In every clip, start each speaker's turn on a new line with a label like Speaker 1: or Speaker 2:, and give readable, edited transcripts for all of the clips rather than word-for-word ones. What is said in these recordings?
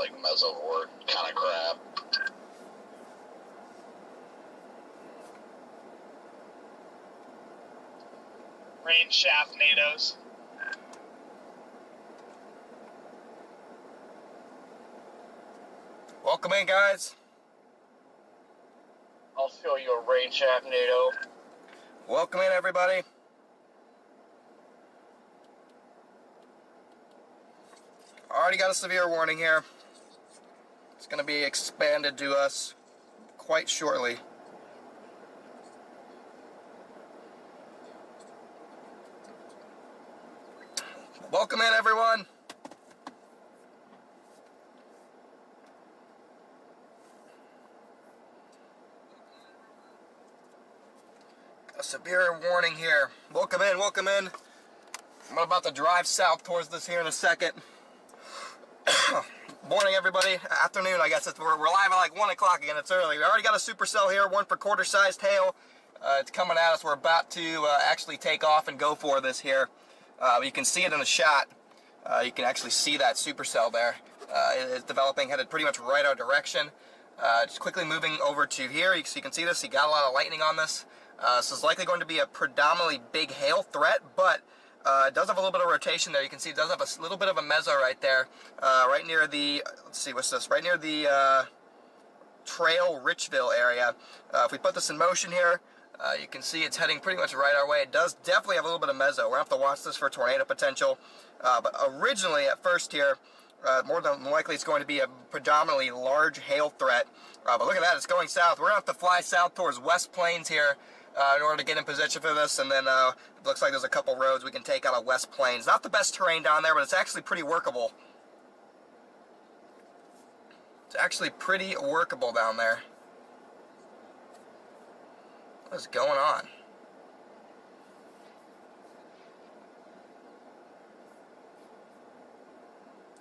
Speaker 1: like mesovort kind of crap.
Speaker 2: Rain shaft NATOs.
Speaker 3: Welcome in, guys.
Speaker 1: I'll show you a rain shaft NATO.
Speaker 3: Welcome in, everybody. Already got a severe warning here. It's going to be expanded to us quite shortly. Welcome in, everyone. A severe warning here. Welcome in, welcome in. I'm about to drive south towards this here in a second. Morning, everybody. Afternoon, I guess. We're live at like 1 o'clock again. It's early. We already got a supercell here, one for quarter-sized hail. It's coming at us. We're about to actually take off and go for this here. You can see it in the shot. You can actually see that supercell there. It's developing, headed pretty much right our direction. Just quickly moving over to here. So you can see this. You got a lot of lightning on this. So it's likely going to be a predominantly big hail threat, but it does have a little bit of rotation there. You can see it does have a little bit of a meso right there, right near the, let's see, what's this? Right near the Trail Richville area. If we put this in motion here, you can see it's heading pretty much right our way. It does definitely have a little bit of meso. We're going to have to watch this for tornado potential. But originally, at first here, more than likely it's going to be a predominantly large hail threat. But look at that, it's going south. We're going to have to fly south towards West Plains here in order to get in position for this. And then it looks like there's a couple roads we can take out of West Plains. Not the best terrain down there, but it's actually pretty workable. It's actually pretty workable down there. What is going on?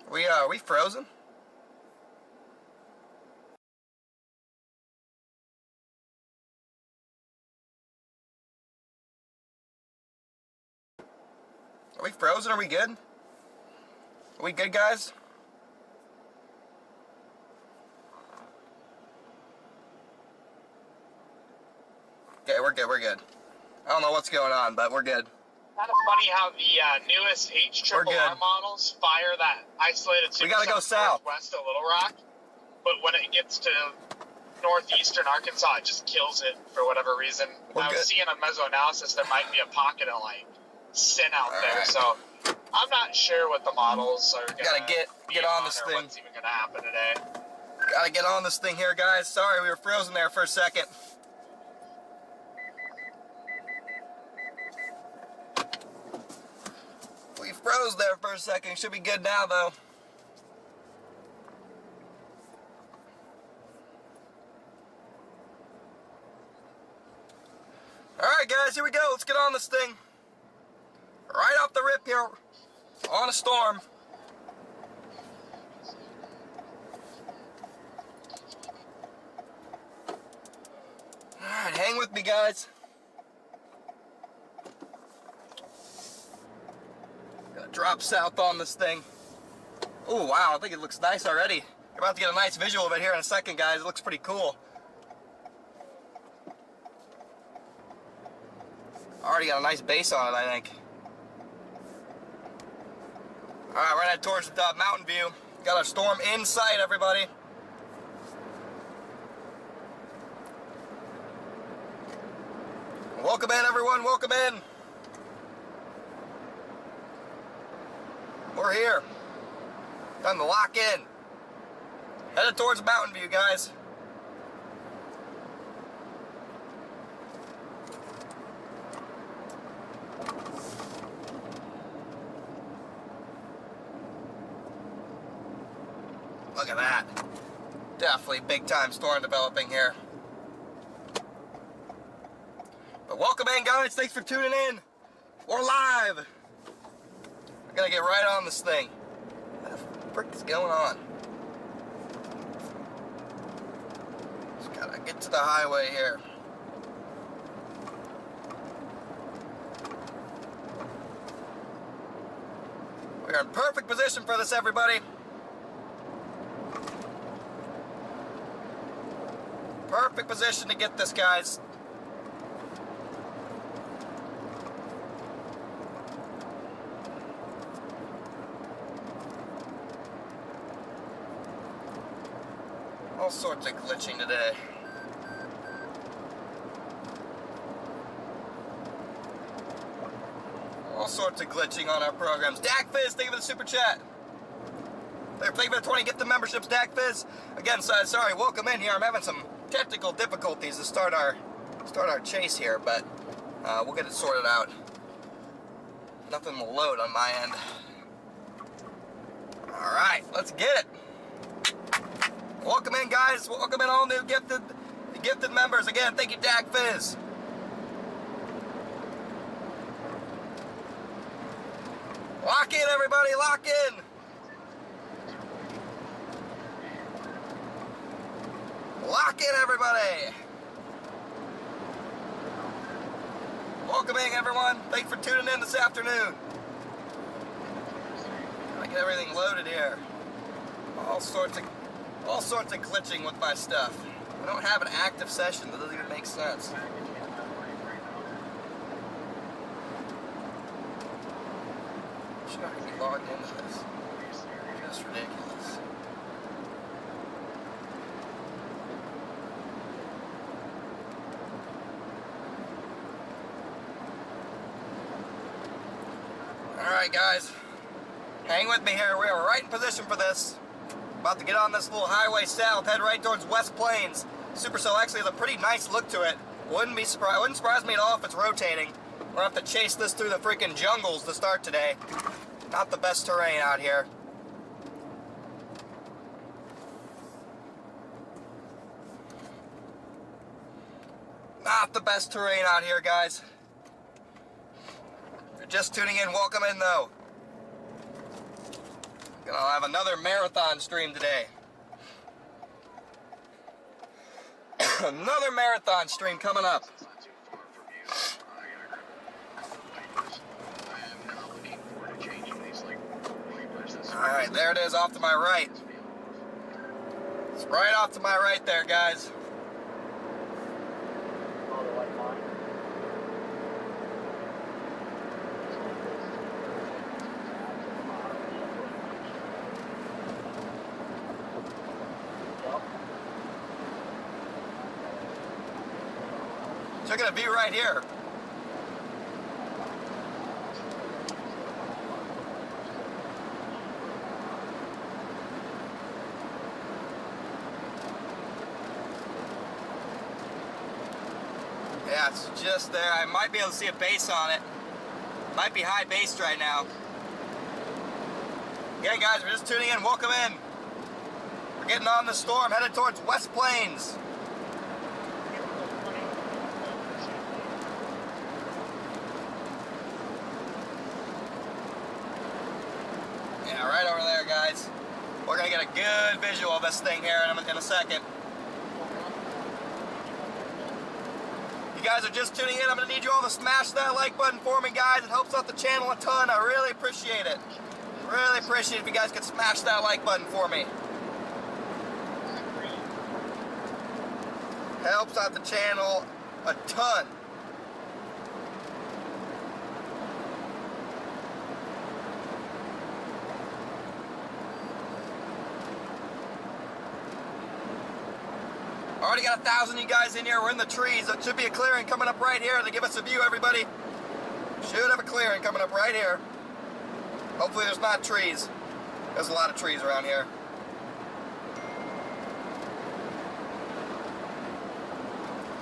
Speaker 3: Are we frozen? Are we frozen? Are we good? Are we good, guys? Okay, we're good, we're good. I don't know what's going on, but we're good.
Speaker 2: Kind of funny how the newest HRRR models fire that isolated supercell.
Speaker 3: We gotta go south.
Speaker 2: West of Little Rock, but when it gets to northeastern Arkansas, it just kills it for whatever reason. I was seeing a mesoanalysis, there might be a pocket of like sin out there, so I'm not sure what the models are gonna
Speaker 3: get on this thing.
Speaker 2: What's even gonna happen today?
Speaker 3: Gotta get on this thing here, guys. Sorry, we were frozen there for a second. We froze there for a second. Should be good now, though. Alright, guys, here we go. Let's get on this thing. Right off the rip here. On a storm. Alright, hang with me, guys. Gonna drop south on this thing. Oh, wow, I think it looks nice already. You're about to get a nice visual of it here in a second, guys. It looks pretty cool. Already got a nice base on it, I think. Alright, we're headed towards the mountain view. Got our storm in sight, everybody. Welcome in, everyone. Welcome in. We're here. Time to lock in. Headed towards Mountain View, guys. Look at that. Definitely big time storm developing here. But welcome in, guys. Thanks for tuning in. We're live. We're gonna get right on this thing. What the frick is going on? Just gotta get to the highway here. We're in perfect position for this, everybody. perfect position to get this, guys. All sorts of glitching today. All sorts of glitching on our programs. Dak Fizz, thank you for the super chat. Thank you for the 20. Get the memberships, Dak Fizz. Again, sorry, welcome in here. I'm having some technical difficulties to start our chase here, but we'll get it sorted out. Nothing will load on my end. All right, let's get it. Welcome in, guys. Welcome in all new gifted members. Again, thank you, Dak Fizz. Lock in, everybody. Lock in. Lock in, everybody. Welcome in, everyone. Thanks for tuning in this afternoon. Gotta get everything loaded here. All sorts of glitching with my stuff. I don't have an active session. That doesn't even make sense. Should I be logged into this? Just ridiculous. Alright, guys. Hang with me here. We are right in position for this. About to get on this little highway south, head right towards West Plains. Supercell actually has a pretty nice look to it. Wouldn't surprise me at all if it's rotating. We're gonna have to chase this through the freaking jungles to start today. Not the best terrain out here. Not the best terrain out here, guys. If you're just tuning in, welcome in though. I'll have another marathon stream today. Another marathon stream coming up. Alright, there it is off to my right. It's right off to my right there, guys. Look at the view right here. Yeah, it's just there. I might be able to see a base on it. Might be high based right now. Again, guys, we're just tuning in. Welcome in. We're getting on the storm, headed towards West Plains. Right over there, guys. We're gonna get a good visual of this thing here in a second. You guys are just tuning in. I'm gonna need you all to smash that like button for me, guys. It helps out the channel a ton. I really appreciate it. Really appreciate it if you guys could smash that like button for me. Helps out the channel a ton. Already got 1,000 of you guys in here. We're in the trees. There should be a clearing coming up right here to give us a view, everybody. Should have a clearing coming up right here. Hopefully there's not trees. There's a lot of trees around here.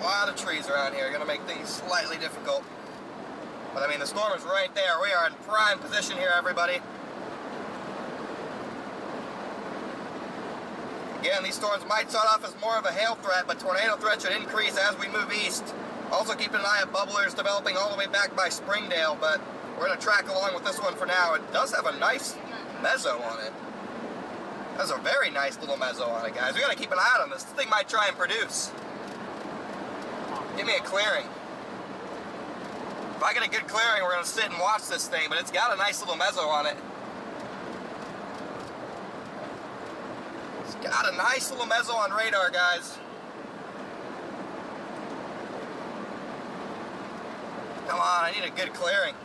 Speaker 3: A lot of trees around here. Gonna make things slightly difficult. But I mean, the storm is right there. We are in prime position here, everybody. Again, these storms might start off as more of a hail threat, but tornado threat should increase as we move east. Also keep an eye on bubblers developing all the way back by Springdale, but we're going to track along with this one for now. It does have a nice mezzo on it. That's a very nice little mezzo on it, guys. We got to keep an eye on this. This thing might try and produce. Give me a clearing. If I get a good clearing, we're going to sit and watch this thing, but it's got a nice little mezzo on it. Got a nice little mezzo on radar, guys. Come on, I need a good clearing.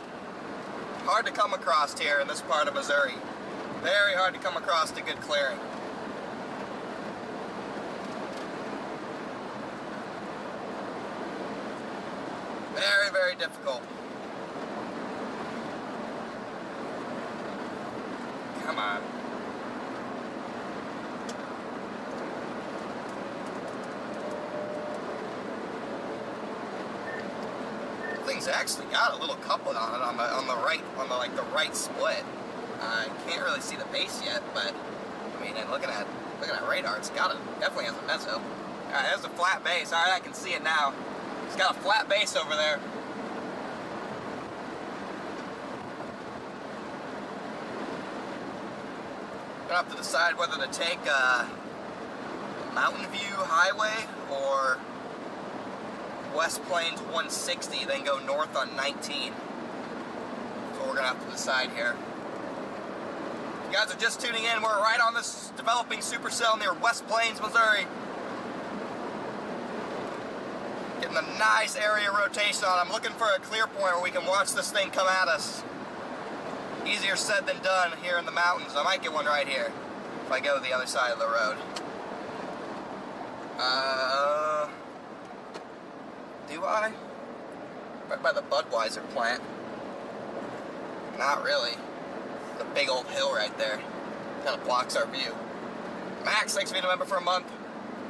Speaker 3: Hard to come across here in this part of Missouri. Very hard to come across a good clearing. Very, very difficult. Come on. Thing's actually got a little coupling on it on the right, like the right split. I can't really see the base yet, but I mean, and looking at radar, it's definitely has a meso. Alright, there's a flat base. Alright, I can see it now. It's got a flat base over there. Gonna have to decide whether to take Mountain View Highway or West Plains 160, then go north on 19. So we're gonna have to decide here. If you guys are just tuning in, we're right on this developing supercell near West Plains, Missouri. Getting a nice area rotation on. I'm looking for a clear point where we can watch this thing come at us. Easier said than done here in the mountains. I might get one right here if I go to the other side of the road. Do I? Right by the Budweiser plant. Not really. The big old hill right there. Kind of blocks our view. Max, thanks for being a member for a month.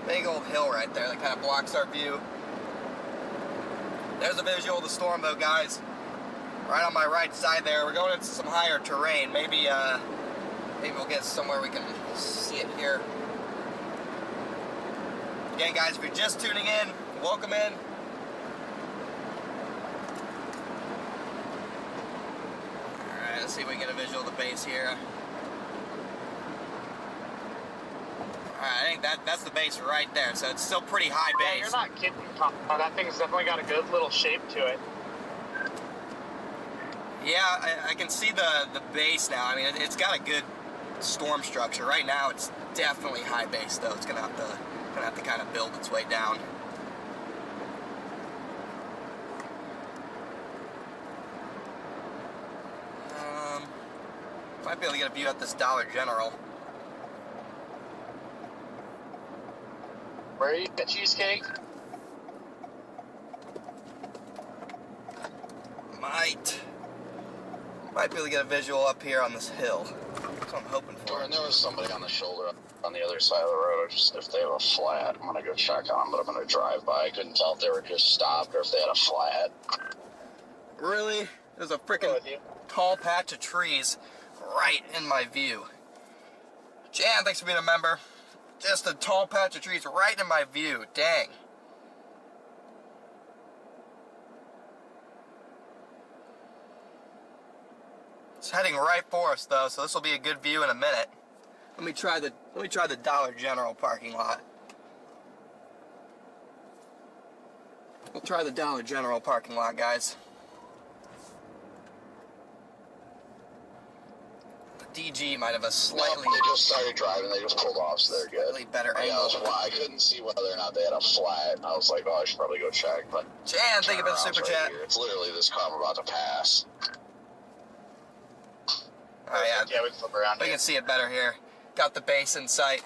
Speaker 3: Big old hill right there that kind of blocks our view. There's a visual of the storm though, guys. Right on my right side there. We're going into some higher terrain. Maybe we'll get somewhere we can see it here. Again, guys, if you're just tuning in, welcome in. Alright, let's see if we can get a visual of the base here. I think that's the base right there, so it's still pretty high base.
Speaker 2: Yeah, you're not kidding, Tom. That thing's definitely got a good little shape to it.
Speaker 3: Yeah, I can see the base now. I mean, it's got a good storm structure. Right now, it's definitely high base, though. It's gonna have to kind of build its way down. Might be able to get a view at this Dollar General.
Speaker 2: Where are you at, Cheesecake?
Speaker 3: Might be able to get a visual up here on this hill. That's what I'm hoping for.
Speaker 1: And there was somebody on the shoulder on the other side of the road. If they have a flat, I'm gonna go check on them, but I'm gonna drive by. I couldn't tell if they were just stopped or if they had a flat.
Speaker 3: Really? There's a freaking tall patch of trees right in my view. Jan, thanks for being a member. Just a tall patch of trees right in my view. Dang. It's heading right for us though, so this will be a good view in a minute. Let me try the Dollar General parking lot. We'll try the Dollar General parking lot, guys. The DG might have a slightly...
Speaker 1: No, they just started driving, they just pulled off, so they're good.
Speaker 3: Slightly better
Speaker 1: Yeah,
Speaker 3: angle.
Speaker 1: I couldn't see whether or not they had a flat, and I was like, oh, I should probably go check, but...
Speaker 3: Jan, thank you for the super chat.
Speaker 1: Here. It's literally this car I'm about to pass.
Speaker 3: Oh yeah,
Speaker 2: Yeah, we can flip around
Speaker 3: we can see it better here. Got the base in sight.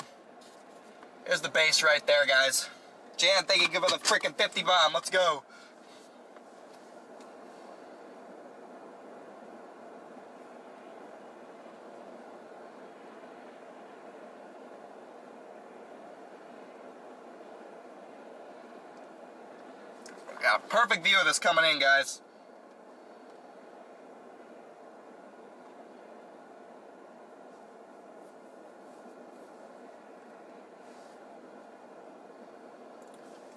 Speaker 3: There's the base right there, guys. Jan, thank you for the freaking 50 bomb. Let's go. Got a perfect view of this coming in, guys.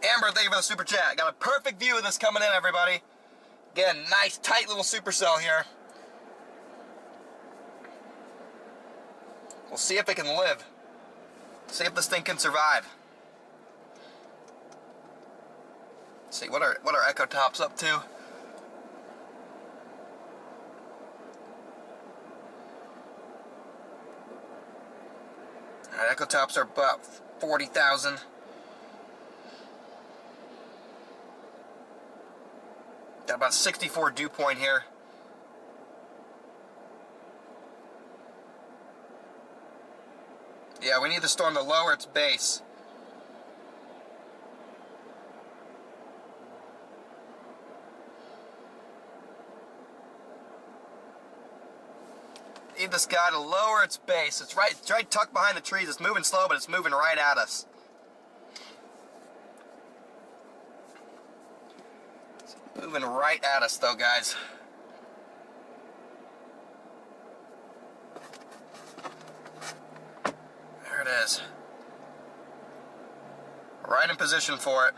Speaker 3: Amber, thank you for the super chat. Got a perfect view of this coming in, everybody. Again, nice, tight little supercell here. We'll see if it can live. See if this thing can survive. Let's see, what are Echo Tops up to? Alright, Echo Tops are about 40,000. Got about 64 dew point here. Yeah, we need the storm to lower its base. Need this guy to lower its base. It's right tucked behind the trees. It's moving slow, but it's moving right at us. It's moving right at us, though, guys. There it is. Right in position for it.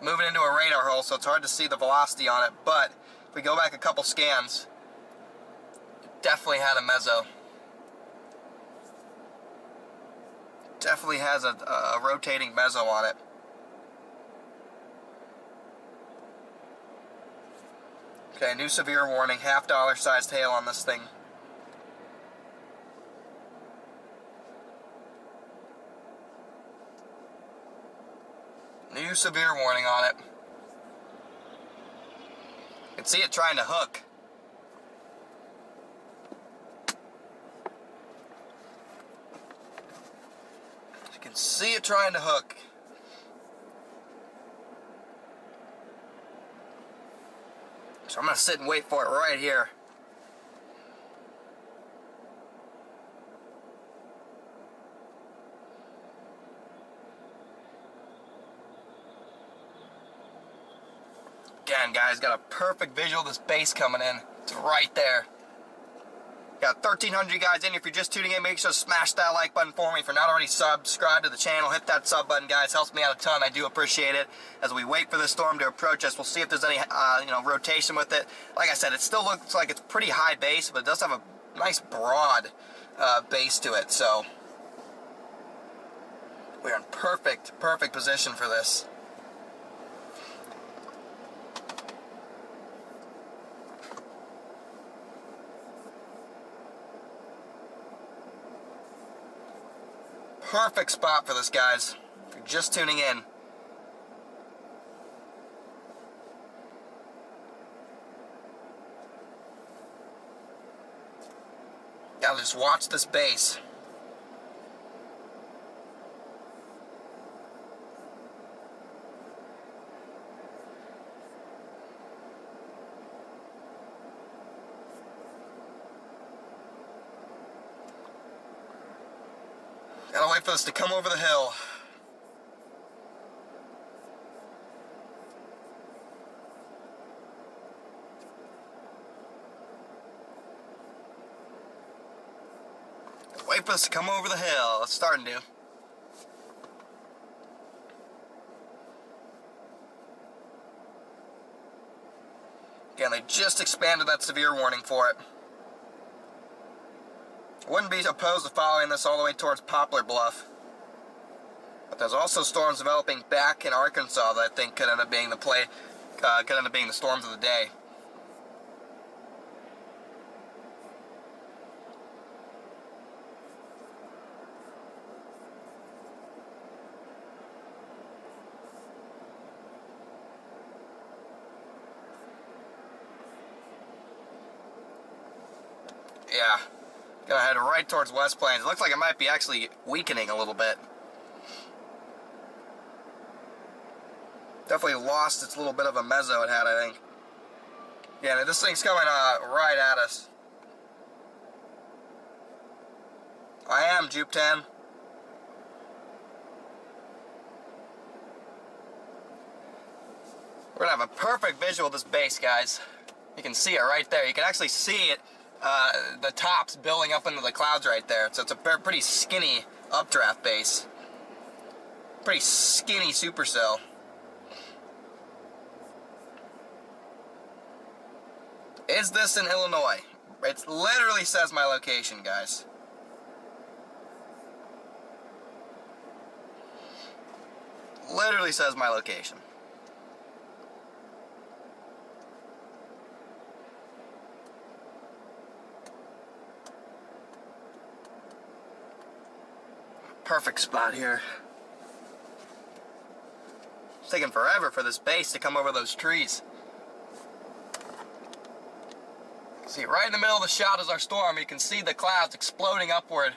Speaker 3: Moving into a radar hole, so it's hard to see the velocity on it, but if we go back a couple scans, it definitely had a meso. Definitely has a rotating meso on it. Okay, new severe warning, $half sized hail on this thing. New severe warning on it. You can see it trying to hook. You can see it trying to hook. So I'm going to sit and wait for it right here. Again, guys, got a perfect visual of this base coming in. It's right there. Got 1,300 guys in. If you're just tuning in, make sure to smash that like button for me. If you're not already subscribed to the channel, hit that sub button, guys. Helps me out a ton. I do appreciate it. As we wait for the storm to approach us, we'll see if there's any rotation with it. Like I said, it still looks like it's pretty high base, but it does have a nice broad base to it. So we're in perfect position for this. Perfect spot for this, guys. If you're just tuning in. Gotta just watch this base. Gotta wait for this to come over the hill. Wait for this to come over the hill. It's starting to. Again, they just expanded that severe warning for it. Wouldn't be opposed to following this all the way towards Poplar Bluff. But there's also storms developing back in Arkansas that I think could end up being the storms of the day. Yeah. Gonna head right towards West Plains. It looks like it might be actually weakening a little bit. Definitely lost its little bit of a meso it had, I think. Yeah, this thing's coming right at us. I am, Jupe 10. We're gonna have a perfect visual of this base, guys. You can see it right there. You can actually see it. The tops building up into the clouds right there. So it's a pretty skinny updraft base. Pretty skinny supercell. Is this in Illinois? It literally says my location, guys. Literally says my location. Perfect spot here. It's taking forever for this base to come over those trees. See, right in the middle of the shot is our storm. You can see the clouds exploding upward.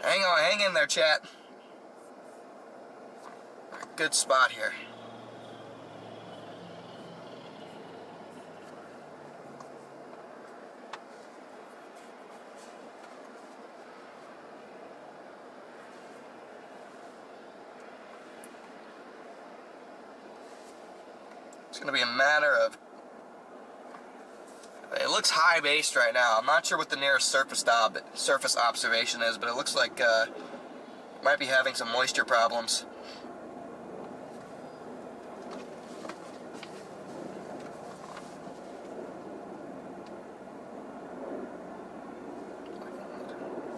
Speaker 3: Hang on, hang in there, chat. Good spot here. It's going to be a matter of... It looks high-based right now. I'm not sure what the nearest surface observation is, but it looks like it might be having some moisture problems.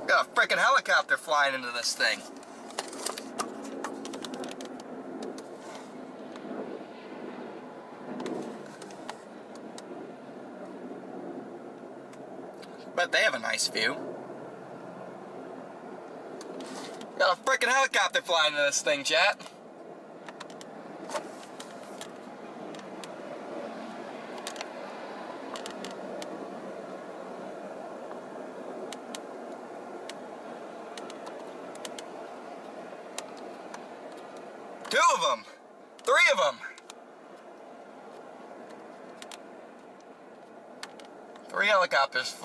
Speaker 3: Got a frickin' helicopter flying into this thing. Bet they have a nice view. Got a frickin' helicopter flying into this thing, chat. Two of them. Three of them. Three helicopters.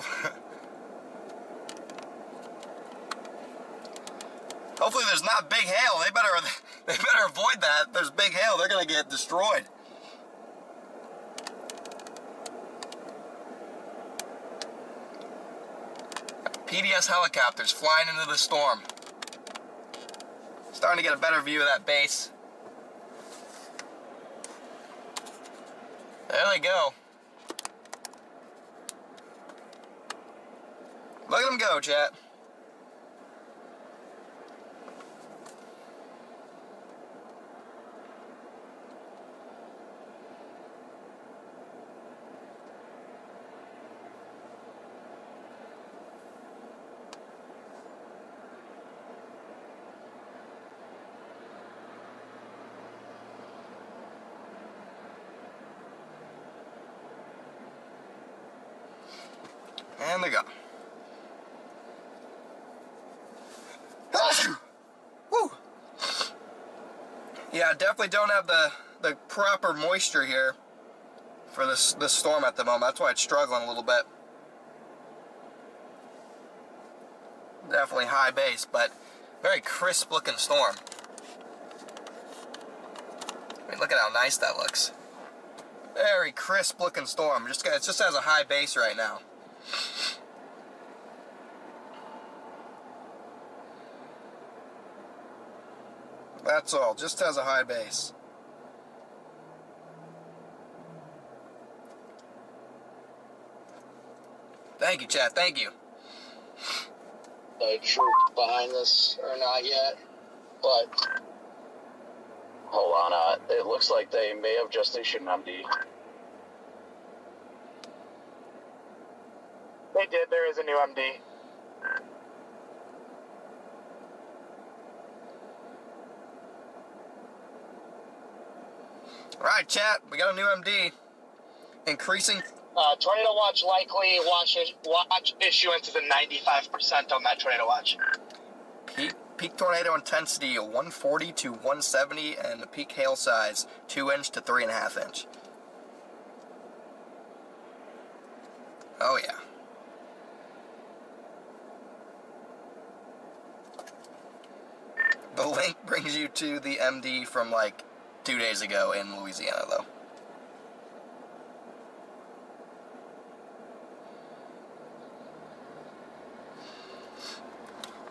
Speaker 3: Hopefully there's not big hail. They better avoid that. If there's big hail, they're gonna get destroyed. PDS helicopters flying into the storm. Starting to get a better view of that base. There they go. Look at them go, chat. And they go. Woo. Yeah, definitely don't have the proper moisture here for this storm at the moment. That's why it's struggling a little bit. Definitely high base, but very crisp looking storm. I mean, look at how nice that looks. Very crisp looking storm. It just has a high base right now. That's all, just has a high base. Thank you, chat, thank you.
Speaker 1: The troops behind this are not yet, but hold on, it looks like they may have just issued an MD.
Speaker 2: They did, there is a new MD.
Speaker 3: Alright, chat, we got a new MD. Increasing.
Speaker 2: Tornado watch likely, watch issuance is at 95% on that tornado watch.
Speaker 3: Peak tornado intensity 140 to 170, and the peak hail size 2 inch to 3.5 inch. Oh yeah. The link brings you to the MD from like 2 days ago in Louisiana, though.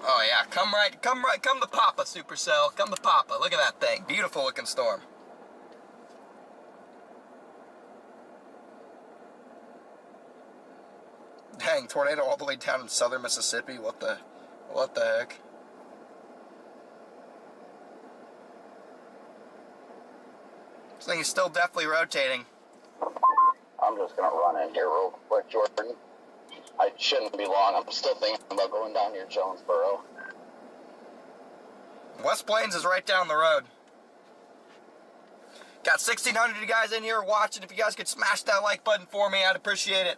Speaker 3: Oh yeah, come to Papa, Supercell, come to Papa. Look at that thing, beautiful looking storm. Dang, tornado all the way down in southern Mississippi. What the heck? This thing is still definitely rotating.
Speaker 1: I'm just gonna run in here real quick, Jordan. I shouldn't be long. I'm still thinking about going down near Jonesboro.
Speaker 3: West Plains is right down the road. Got 1,600 of you guys in here watching. If you guys could smash that like button for me, I'd appreciate it.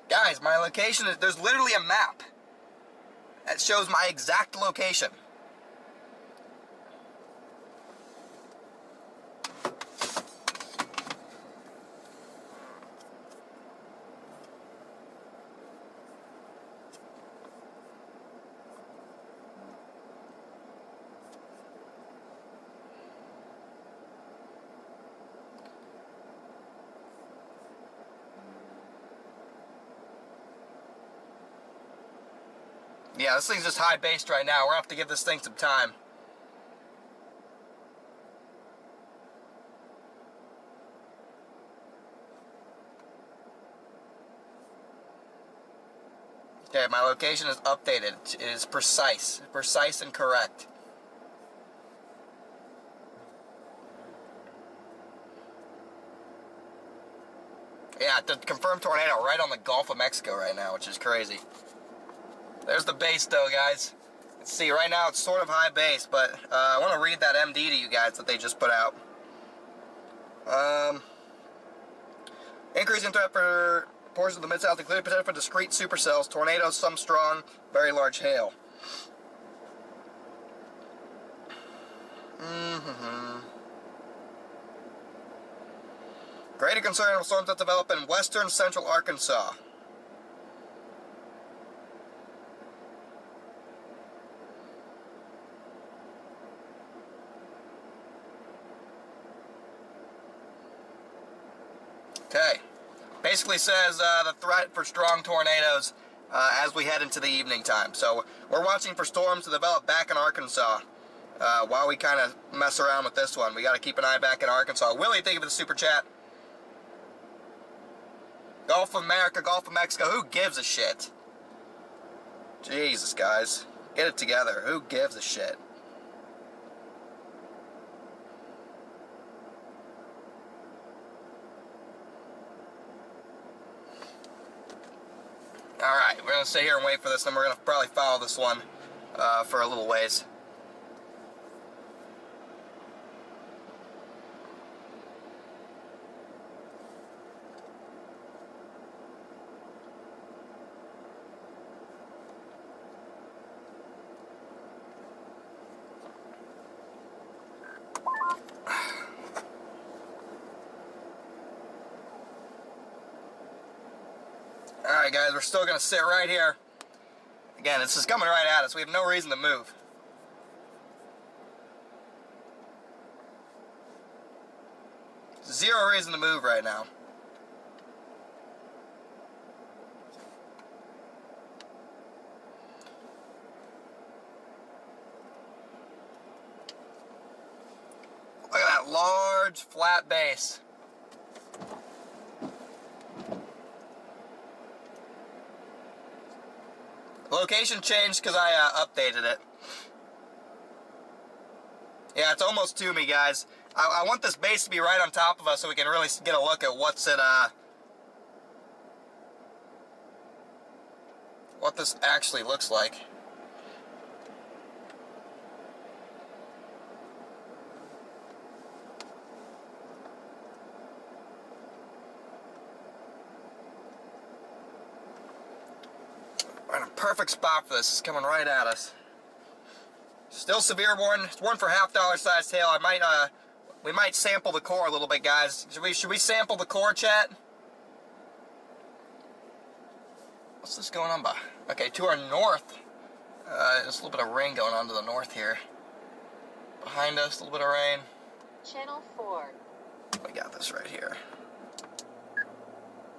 Speaker 3: Guys, my location is, there's literally a map that shows my exact location. Yeah, this thing's just high-based right now. We're going to have to give this thing some time. Okay, my location is updated. It is precise. Precise and correct. Yeah, the confirmed tornado right on the Gulf of Mexico right now, which is crazy. There's the base though, guys. Let's see, right now it's sort of high base, but I want to read that MD to you guys that they just put out. Increasing threat for portions of the Mid-South, including potential for discrete supercells, tornadoes, some strong, very large hail. Greater concern with storms that develop in western central Arkansas. Okay. Basically says the threat for strong tornadoes as we head into the evening time. So we're watching for storms to develop back in Arkansas while we kind of mess around with this one. We got to keep an eye back in Arkansas. Willie, thank you for the super chat. Gulf of America, Gulf of Mexico, who gives a shit? Jesus, guys. Get it together. Who gives a shit? Alright, we're going to sit here and wait for this, and we're going to probably follow this one for a little ways. Alright guys, we're still going to sit right here. Again, this is coming right at us. We have no reason to move. Zero reason to move right now. Look at that large flat base. Location changed because I updated it. Yeah, it's almost to me, guys. I want this base to be right on top of us so we can really get a look at what this actually looks like. We're in a perfect spot for this. It's coming right at us. Still severe warning. It's warned for $half size hail. We might sample the core a little bit, guys. Should we sample the core, chat? What's this going on by? Okay, to our north. There's a little bit of rain going on to the north here. Behind us, a little bit of rain.
Speaker 4: Channel 4.
Speaker 3: We got this right here.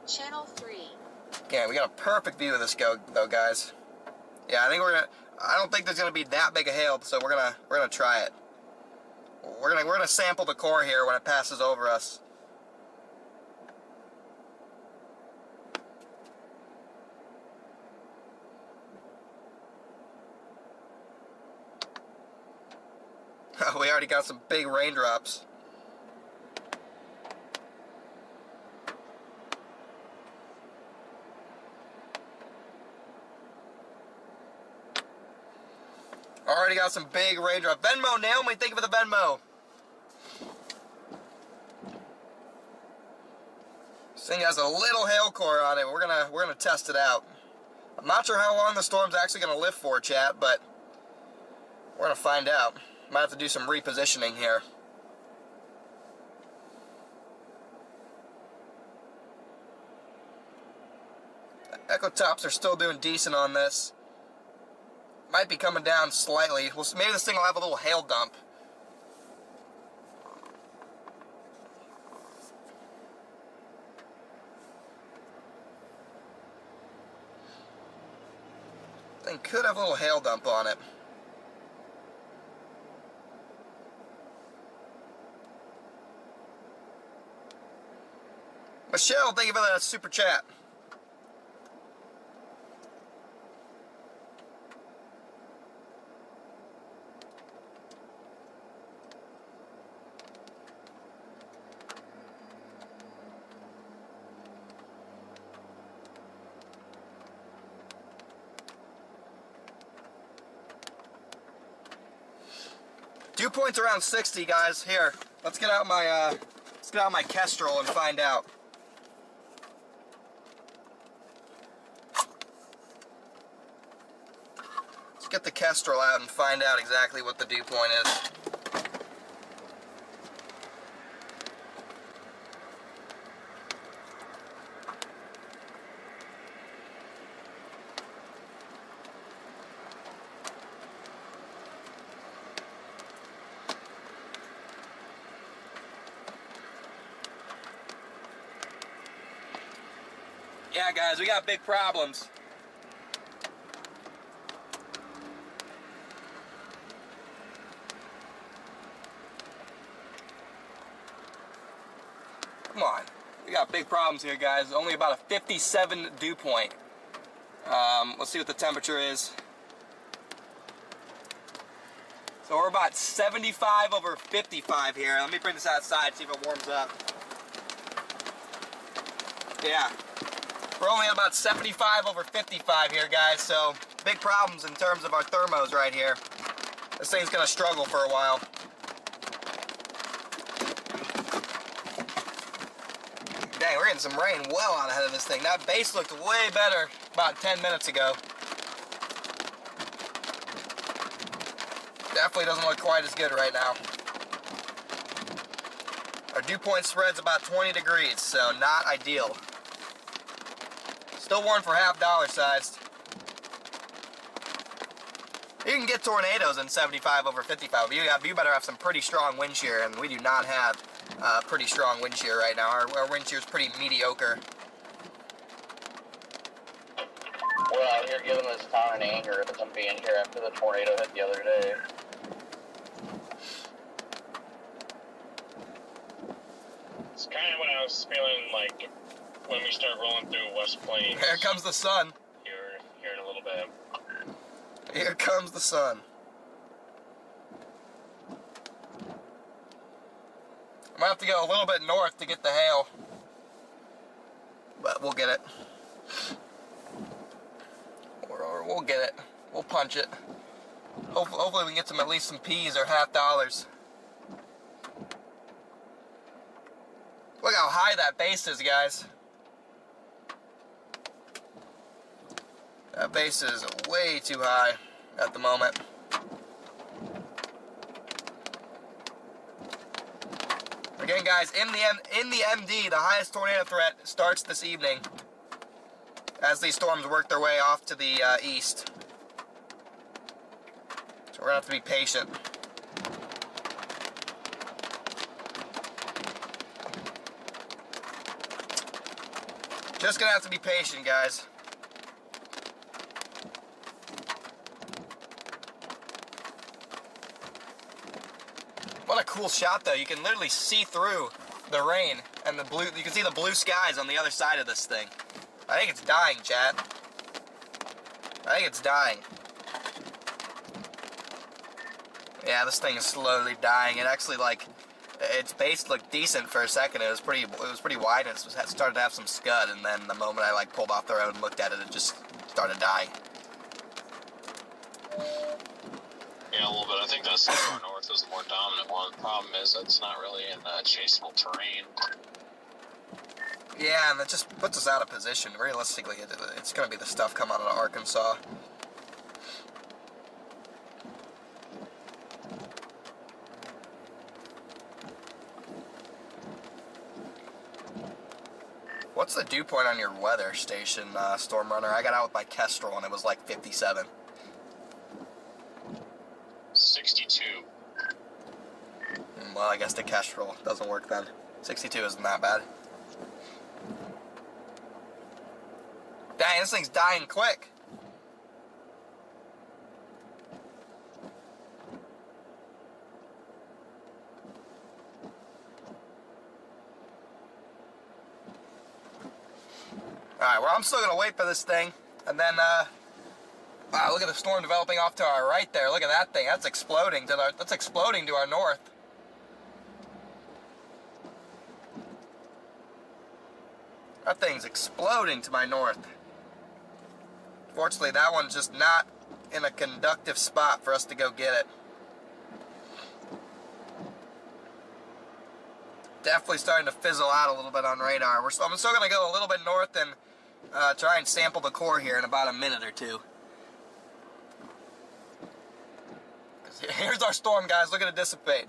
Speaker 4: Channel 3.
Speaker 3: Okay, we got a perfect view of this though, guys. Yeah, I don't think there's gonna be that big a hail, so we're gonna try it. We're gonna sample the core here when it passes over us. We already got some big raindrops. Already got some big raindrop. Venmo, Nail, what do you think of the Venmo? This thing has a little hail core on it. We're gonna test it out. I'm not sure how long the storm's actually gonna live for, chat, but we're gonna find out. Might have to do some repositioning here. Echo tops are still doing decent on this. Might be coming down slightly. Well, maybe this thing will have a little hail dump. Thing could have a little hail dump on it. Michelle, thank you for that super chat. Dew point's around 60, guys. Here, let's get out my Kestrel and find out. Let's get the Kestrel out and find out exactly what the dew point is. Yeah, guys, we got big problems. Come on. We got big problems here, guys. Only about a 57 dew point. Let's see what the temperature is. So we're about 75 over 55 here. Let me bring this outside, see if it warms up. Yeah. We're only at about 75 over 55 here, guys, so big problems in terms of our thermos right here. This thing's gonna struggle for a while. Dang, we're getting some rain well out ahead of this thing. That base looked way better about 10 minutes ago. Definitely doesn't look quite as good right now. Our dew point spread's about 20 degrees, so not ideal. Still warm for half dollar sized. You can get tornadoes in 75 over 55. You better have some pretty strong wind shear, and we do not have pretty strong wind shear right now. Our wind shear is pretty mediocre.
Speaker 1: We're out here giving this town an anger to come being here after the tornado hit the other day.
Speaker 5: It's kind of what I was feeling like when we start rolling through West Plains.
Speaker 3: Here comes the sun.
Speaker 5: Here in a little bit.
Speaker 3: Here comes the sun. I might have to go a little bit north to get the hail, but we'll get it. Or we'll get it. We'll punch it. Hopefully we can get at least some peas or half dollars. Look how high that base is, guys. That base is way too high at the moment. Again, guys, in the MD, the highest tornado threat starts this evening as these storms work their way off to the east. So we're gonna have to be patient. Just gonna have to be patient, guys. What a cool shot, though. You can literally see through the rain and the blue. You can see the blue skies on the other side of this thing. I think it's dying, chat. I think it's dying. Yeah, this thing is slowly dying. It actually, like, its base looked decent for a second. It was pretty wide, and it started to have some scud. And then the moment I like pulled off the road and looked at it, it just started dying.
Speaker 5: Yeah, a little bit. I think that far north is the more dominant one. The problem is it's not really in chaseable terrain.
Speaker 3: Yeah, and that just puts us out of position. Realistically, it's going to be the stuff coming out of Arkansas. What's the dew point on your weather station, Storm Runner? I got out with my Kestrel and it was like 57.
Speaker 5: 62.
Speaker 3: Well, I guess the Kestrel doesn't work then. 62 isn't that bad. Dang, this thing's dying quick. Alright, well, I'm still going to wait for this thing. And then, wow, look at the storm developing off to our right there. Look at that thing. That's exploding to our north. That thing's exploding to my north. Fortunately, that one's just not in a conductive spot for us to go get it. Definitely starting to fizzle out a little bit on radar. I'm still going to go a little bit north and try and sample the core here in about a minute or two. Here's our storm, guys. Look at it dissipate.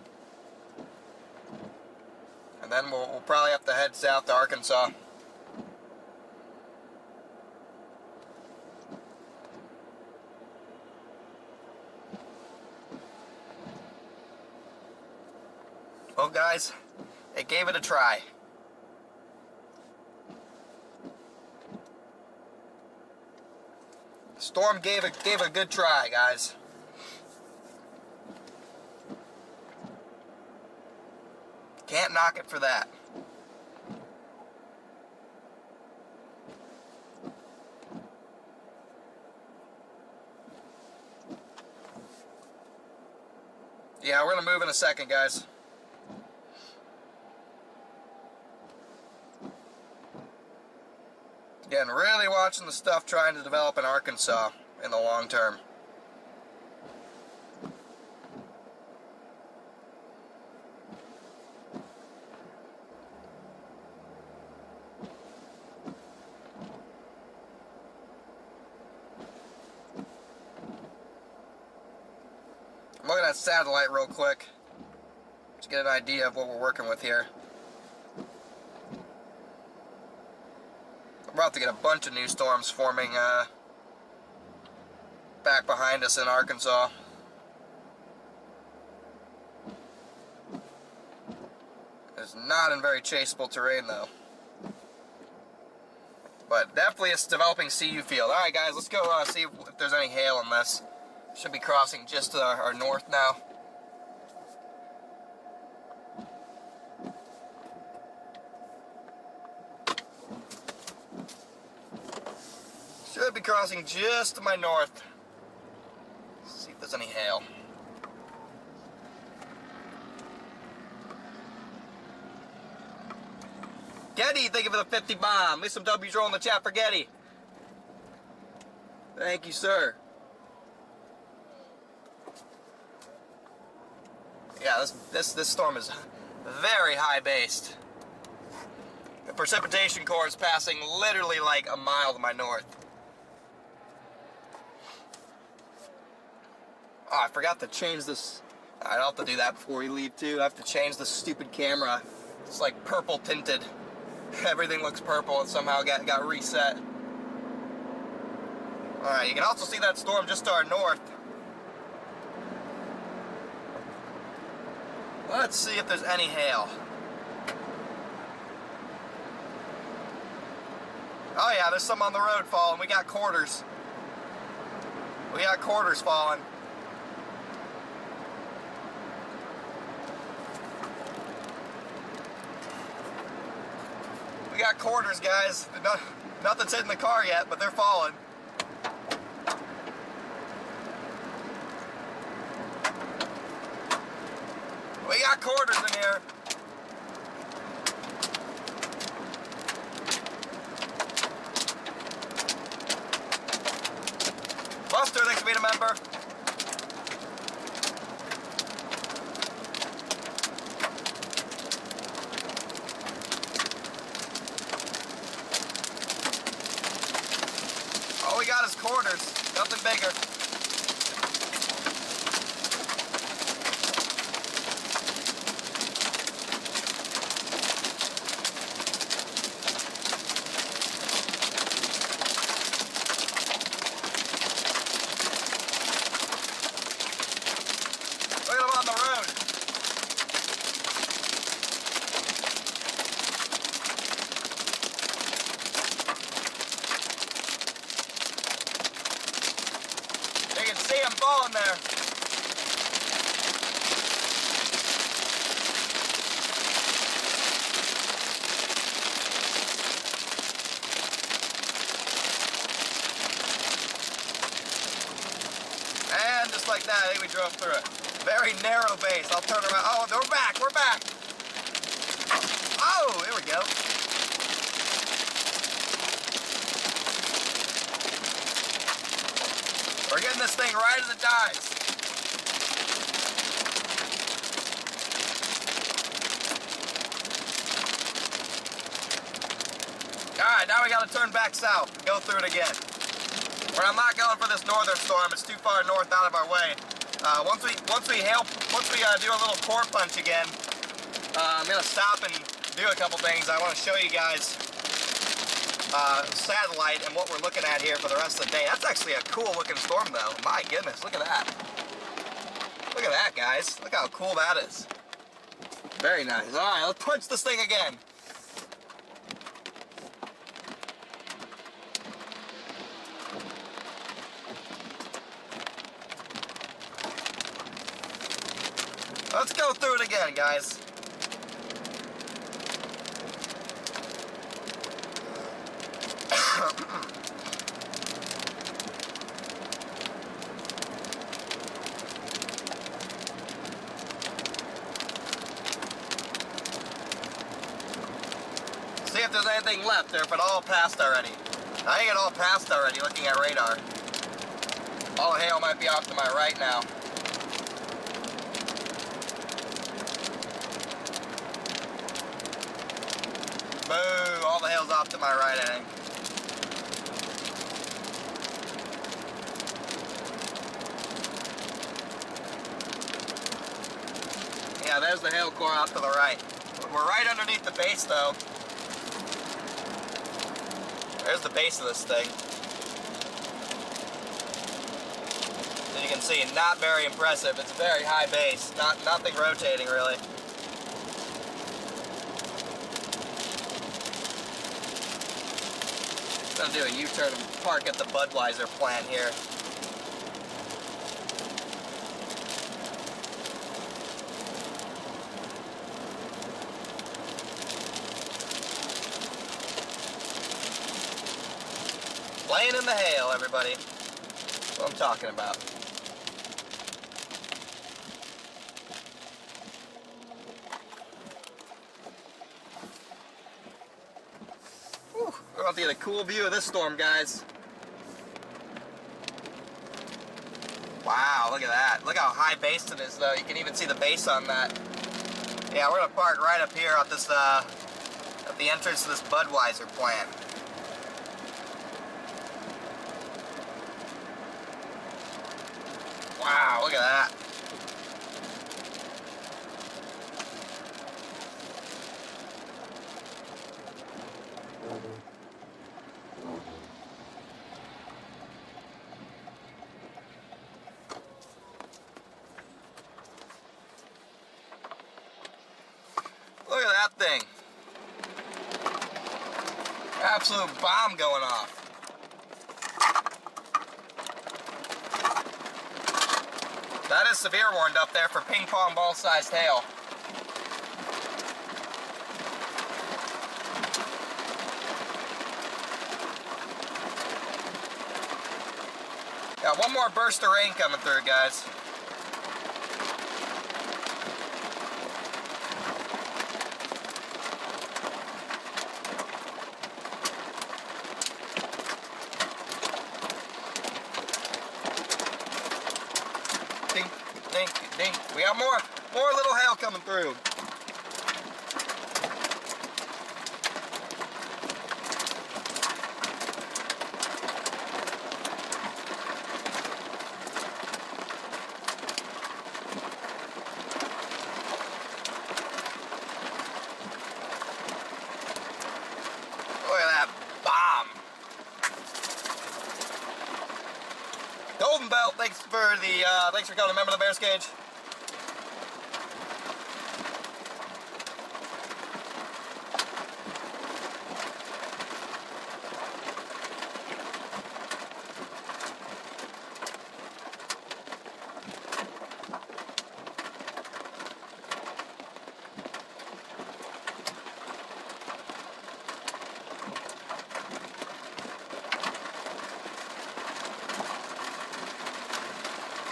Speaker 3: And then we'll probably have to head south to Arkansas. Well, guys, it gave it a try. Storm gave a good try, guys. Can't knock it for that. Yeah, we're gonna move in a second, guys. Again, really watching the stuff trying to develop in Arkansas in the long term. I'm looking at satellite real quick to get an idea of what we're working with here. We're about to get a bunch of new storms forming back behind us in Arkansas. It's not in very chaseable terrain though. But definitely it's developing CU field. Alright guys, let's go see if there's any hail in this. Should be crossing just to our north now. Should be crossing just to my north. Let's see if there's any hail. Getty, thank you for the 50 bomb. Leave some W's roll in the chat for Getty. Thank you, sir. Yeah, this storm is very high based. The precipitation core is passing literally like a mile to my north. Oh, I forgot to change this. I'll have to do that before we leave too. I have to change the stupid camera. It's like purple tinted. Everything looks purple and somehow got reset. Alright, you can also see that storm just to our north. Let's see if there's any hail. Oh yeah, there's some on the road falling. We got quarters. We got quarters falling. We got quarters, guys. Nothing's hitting the car yet, but they're falling. We got quarters in here. Buster, thanks for being a member. we got is quarters, nothing bigger. Look at them on the road. You can see them falling there. And just like that, I think we drove through it. Very narrow base. I'll turn around. Oh, we're back. We're back. Oh, here we go. We're getting this thing right as it dies. Alright, now we gotta turn back south and go through it again. But I'm not going for this northern storm. It's too far north out of our way. Once we do a little core punch again, I'm gonna stop and do a couple things. I want to show you guys satellite and what we're looking at here for the rest of the day. That's actually a cool looking storm though. My goodness, look at that. Look at that, guys. Look how cool that is. Very nice. All right, let's punch this thing again. Let's go through it again, guys. See if there's anything left or if it all passed already. I think it all passed already looking at radar. All the hail might be off to my right now. Boo! All the hail's off to my right, I think. Yeah, there's the hail core out to the right. We're right underneath the base, though. There's the base of this thing. As you can see, not very impressive. It's a very high base. Nothing rotating, really. I'm gonna do a U-turn and park at the Budweiser plant here. Playing in the hail, everybody. That's what I'm talking about. We're about to get a cool view of this storm, guys. Wow, look at that. Look how high based it is, though. You can even see the base on that. Yeah, we're gonna park right up here at this, at the entrance to this Budweiser plant. Wow, look at that. Look at that thing. Absolute bomb going off. That is severe warned up there for ping pong ball sized hail. Got one more burst of rain coming through, guys. Dink, dink, dink. We got more little hail coming through. Golden Belt, thanks for coming. Remember the Bears Cage?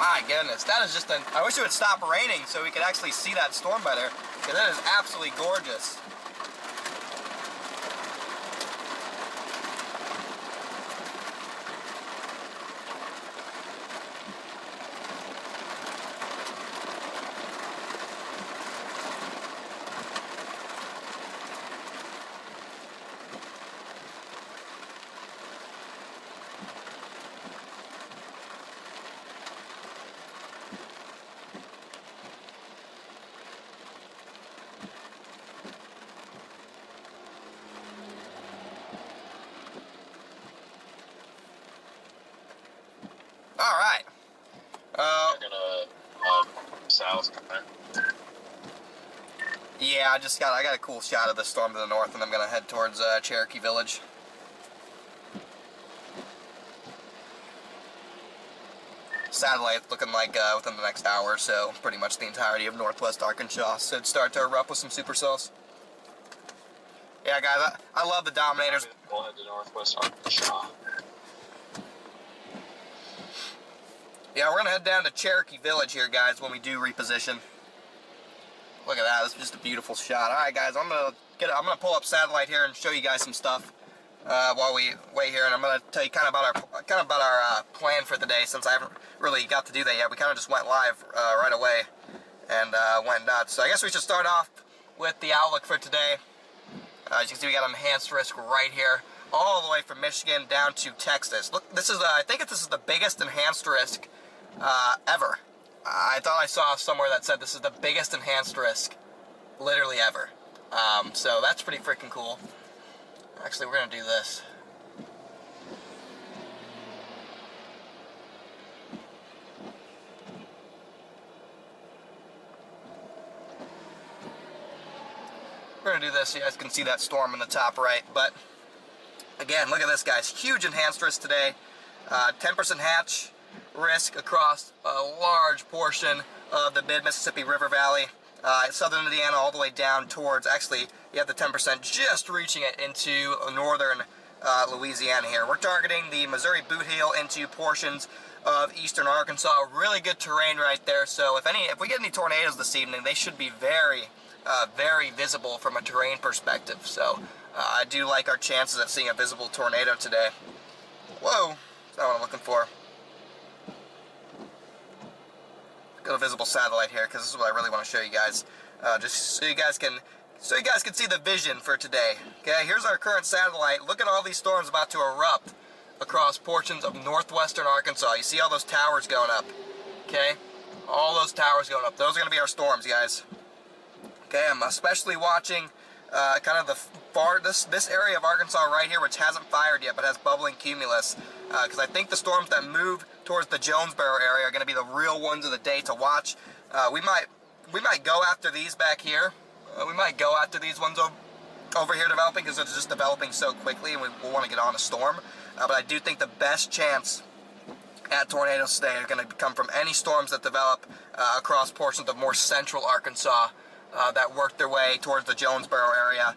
Speaker 3: My goodness, that is just I wish it would stop raining so we could actually see that storm better, because that is absolutely gorgeous. All right.
Speaker 5: You're gonna south.
Speaker 3: Yeah, I got a cool shot of the storm to the north, and I'm gonna head towards Cherokee Village. Satellite looking like within the next hour or so, pretty much the entirety of northwest Arkansas should start to erupt with some supercells. Yeah, guys, I love the Dominators.
Speaker 5: We'll head to northwest Arkansas.
Speaker 3: Yeah, we're gonna head down to Cherokee Village here, guys, when we do reposition. Look at that, this is just a beautiful shot. All right, guys, I'm gonna pull up satellite here and show you guys some stuff while we wait here, and I'm gonna tell you kind of about our plan for the day, since I haven't really got to do that yet. We kind of just went live right away and went nuts. So I guess we should start off with the outlook for today. As you can see, we got enhanced risk right here, all the way from Michigan down to Texas. Look, this is I think this is the biggest enhanced risk ever. I thought I saw somewhere that said this is the biggest enhanced risk literally ever. So that's pretty freaking cool. Actually, we're gonna do this. We're gonna do this so you guys can see that storm in the top right. But again, look at this, guys. Huge enhanced risk today. 10% hatch risk across a large portion of the mid-Mississippi River Valley, southern Indiana all the way down towards, actually, you have the 10% just reaching it into northern Louisiana here. We're targeting the Missouri Boot Heel into portions of eastern Arkansas. Really good terrain right there. So if we get any tornadoes this evening, they should be very visible from a terrain perspective. So I do like our chances of seeing a visible tornado today. Whoa, that's not what I'm looking for. Got a visible satellite here, because this is what I really want to show you guys, just so you guys can see the vision for today. Okay, here's our current satellite. Look at all these storms about to erupt across portions of northwestern Arkansas. You see all those towers going up. Okay, all those towers going up. Those are going to be our storms, guys. Okay, I'm especially watching kind of this area of Arkansas right here, which hasn't fired yet but has bubbling cumulus, because I think the storms that move towards the Jonesboro area are going to be the real ones of the day to watch. We might go after these back here. We might go after these ones over here developing, because it's just developing so quickly, and we'll want to get on a storm. But I do think the best chance at tornadoes today are going to come from any storms that develop across portions of more central Arkansas that work their way towards the Jonesboro area.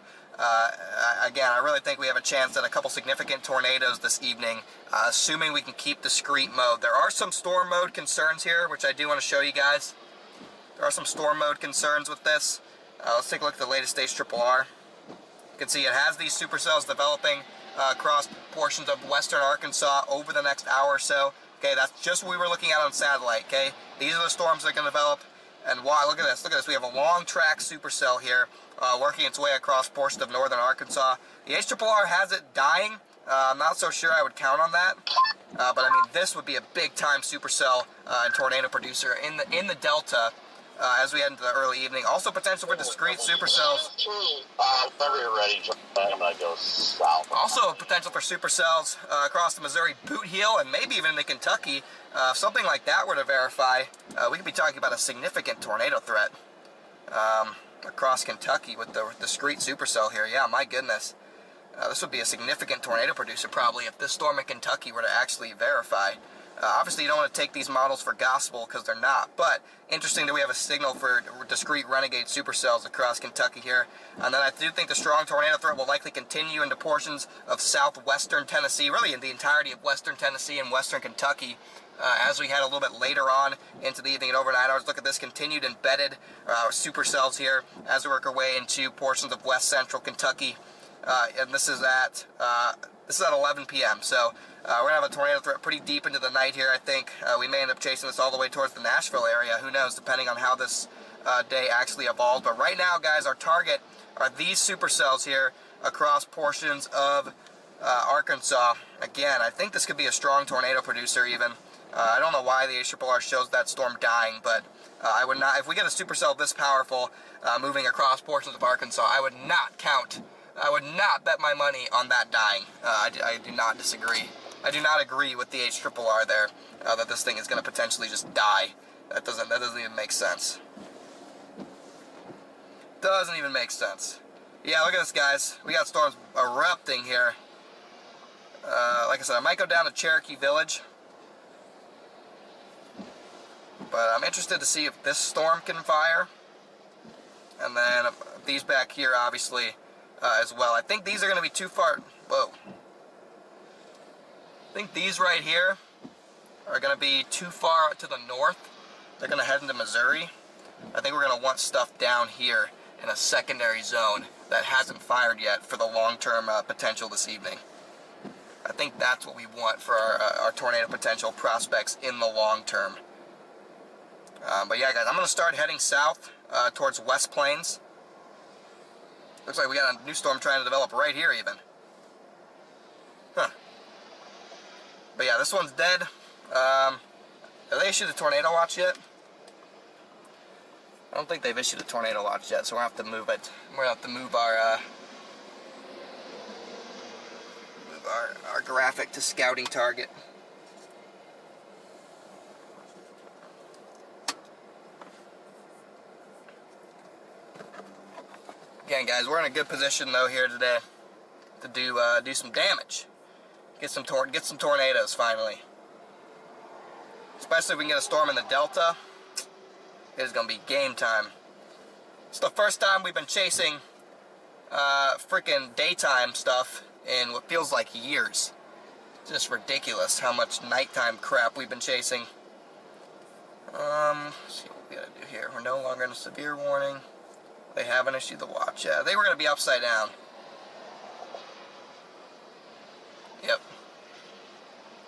Speaker 3: Again, I really think we have a chance at a couple significant tornadoes this evening, assuming we can keep discrete mode. There are some storm mode concerns here, which I do want to show you guys. There are some storm mode concerns with this. Let's take a look at the latest stage RRR. You can see it has these supercells developing across portions of western Arkansas over the next hour or so. Okay, that's just what we were looking at on satellite. Okay, these are the storms that can develop. And wow, look at this. Look at this. We have a long track supercell here working its way across portions of northern Arkansas. The HRRR has it dying. I'm not so sure I would count on that. But I mean, this would be a big time supercell and tornado producer in the Delta as we head into the early evening. Also potential for discrete supercells.
Speaker 1: Whenever you're ready, I'm going to go south.
Speaker 3: Also potential for supercells across the Missouri boot heel and maybe even into Kentucky. If something like that were to verify, we could be talking about a significant tornado threat across Kentucky with the discrete supercell here. Yeah, my goodness. This would be a significant tornado producer probably if this storm in Kentucky were to actually verify. Obviously, you don't want to take these models for gospel because they're not, but interesting that we have a signal for discrete renegade supercells across Kentucky here. And then I do think the strong tornado threat will likely continue into portions of southwestern Tennessee, really in the entirety of western Tennessee and western Kentucky. As we head a little bit later on into the evening and overnight hours, look at this continued embedded supercells here as we work our way into portions of west central Kentucky. And this is at 11 p.m. So we're gonna have a tornado threat pretty deep into the night here. I think we may end up chasing this all the way towards the Nashville area. Who knows, depending on how this day actually evolves. But right now, guys, our target are these supercells here across portions of Arkansas. Again, I think this could be a strong tornado producer even. I don't know why the ARRR shows that storm dying, but I would not, if we get a supercell this powerful moving across portions of Arkansas, I would not bet my money on that dying. I do not disagree. I do not agree with the ARRR there, that this thing is going to potentially just die. That doesn't even make sense. Doesn't even make sense. Yeah, look at this, guys. We got storms erupting here. Like I said, I might go down to Cherokee Village. But I'm interested to see if this storm can fire. And then these back here, obviously, as well. I think these are going to be too far. Whoa. I think these right here are going to be too far to the north. They're going to head into Missouri. I think we're going to want stuff down here in a secondary zone that hasn't fired yet for the long-term potential this evening. I think that's what we want for our tornado potential prospects in the long term. But yeah, guys, I'm going to start heading south towards West Plains. Looks like we got a new storm trying to develop right here even. Huh. But yeah, this one's dead. Have they issued a tornado watch yet? I don't think they've issued a tornado watch yet, so we're going to have to move it. We're going to have to move our graphic to scouting target. Again, guys, we're in a good position though here today to do some damage, get some tornadoes finally. Especially if we can get a storm in the Delta, it is gonna be game time. It's the first time we've been chasing freaking daytime stuff in what feels like years. It's just ridiculous how much nighttime crap we've been chasing. Let's see what we gotta do here. We're no longer in a severe warning. They haven't issued the watch. Yeah, they were going to be upside down. Yep.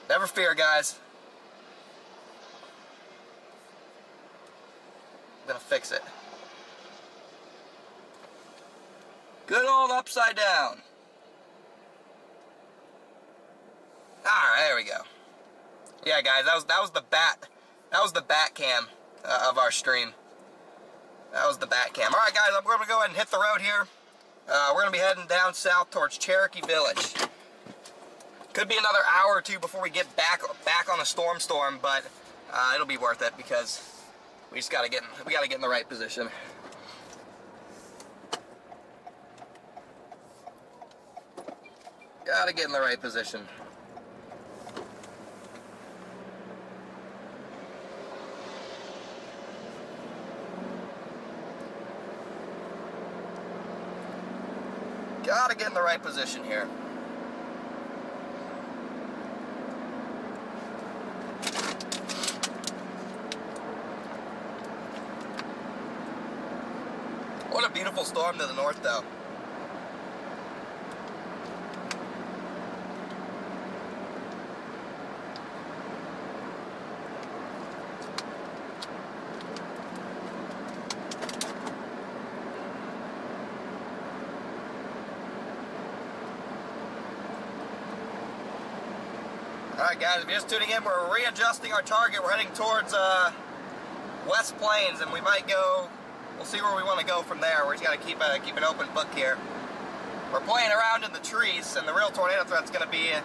Speaker 3: Never fear, guys. I'm going to fix it. Good old upside down. Alright, there we go. Yeah, guys, that was the bat cam of our stream. That was the bat cam. Alright, guys, I'm going to go ahead and hit the road here. We're going to be heading down south towards Cherokee Village. Could be another hour or two before we get back on the storm, but it'll be worth it because we just gotta get in the right position. Gotta get in the right position. Gotta get in the right position here. What a beautiful storm to the north, though. Alright, guys, if you're just tuning in, we're readjusting our target. We're heading towards West Plains, and we might go, we'll see where we want to go from there. We're just got to keep an open book here. We're playing around in the trees, and the real tornado threat's going to be a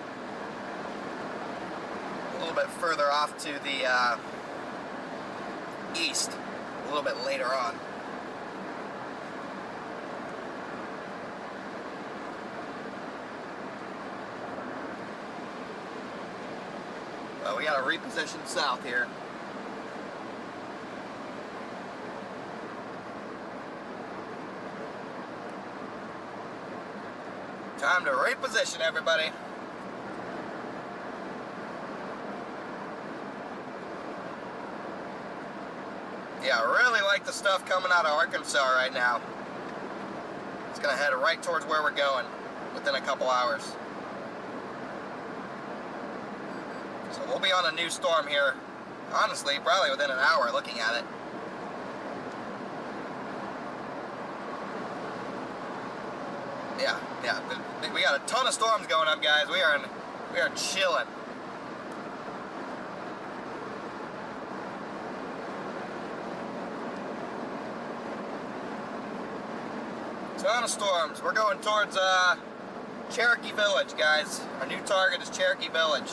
Speaker 3: little bit further off to the east, a little bit later on. Well, we got to reposition south here. Time to reposition, everybody. Yeah, I really like the stuff coming out of Arkansas right now. It's gonna head right towards where we're going within a couple hours. So we'll be on a new storm here, honestly, probably within an hour looking at it. Yeah, we got a ton of storms going up, guys. We are chilling. Ton of storms. We're going towards Cherokee Village, guys. Our new target is Cherokee Village.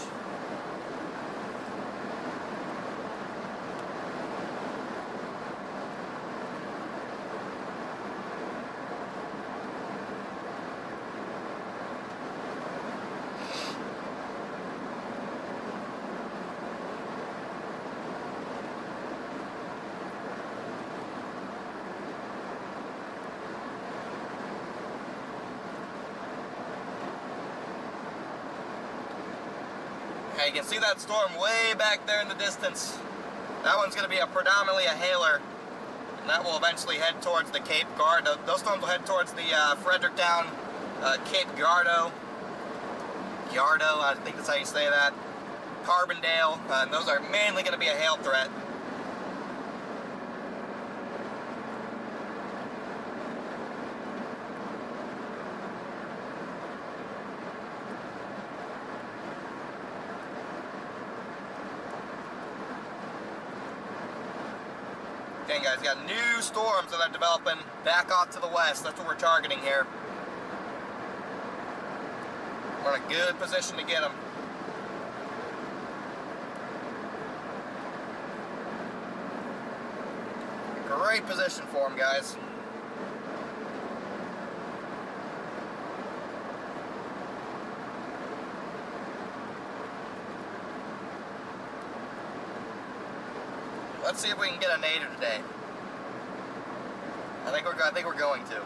Speaker 3: You can see that storm way back there in the distance. That one's going to be predominantly a hailer, and that will eventually head towards the Cape Gardo. Those storms will head towards the Fredericktown, Cape Gardo, I think that's how you say that, Carbondale, and those are mainly going to be a hail threat. Again, guys, got new storms that are developing back off to the west. That's what we're targeting here. We're in a good position to get them. Great position for them, guys. Let's see if we can get a nadir today. I think we're going to.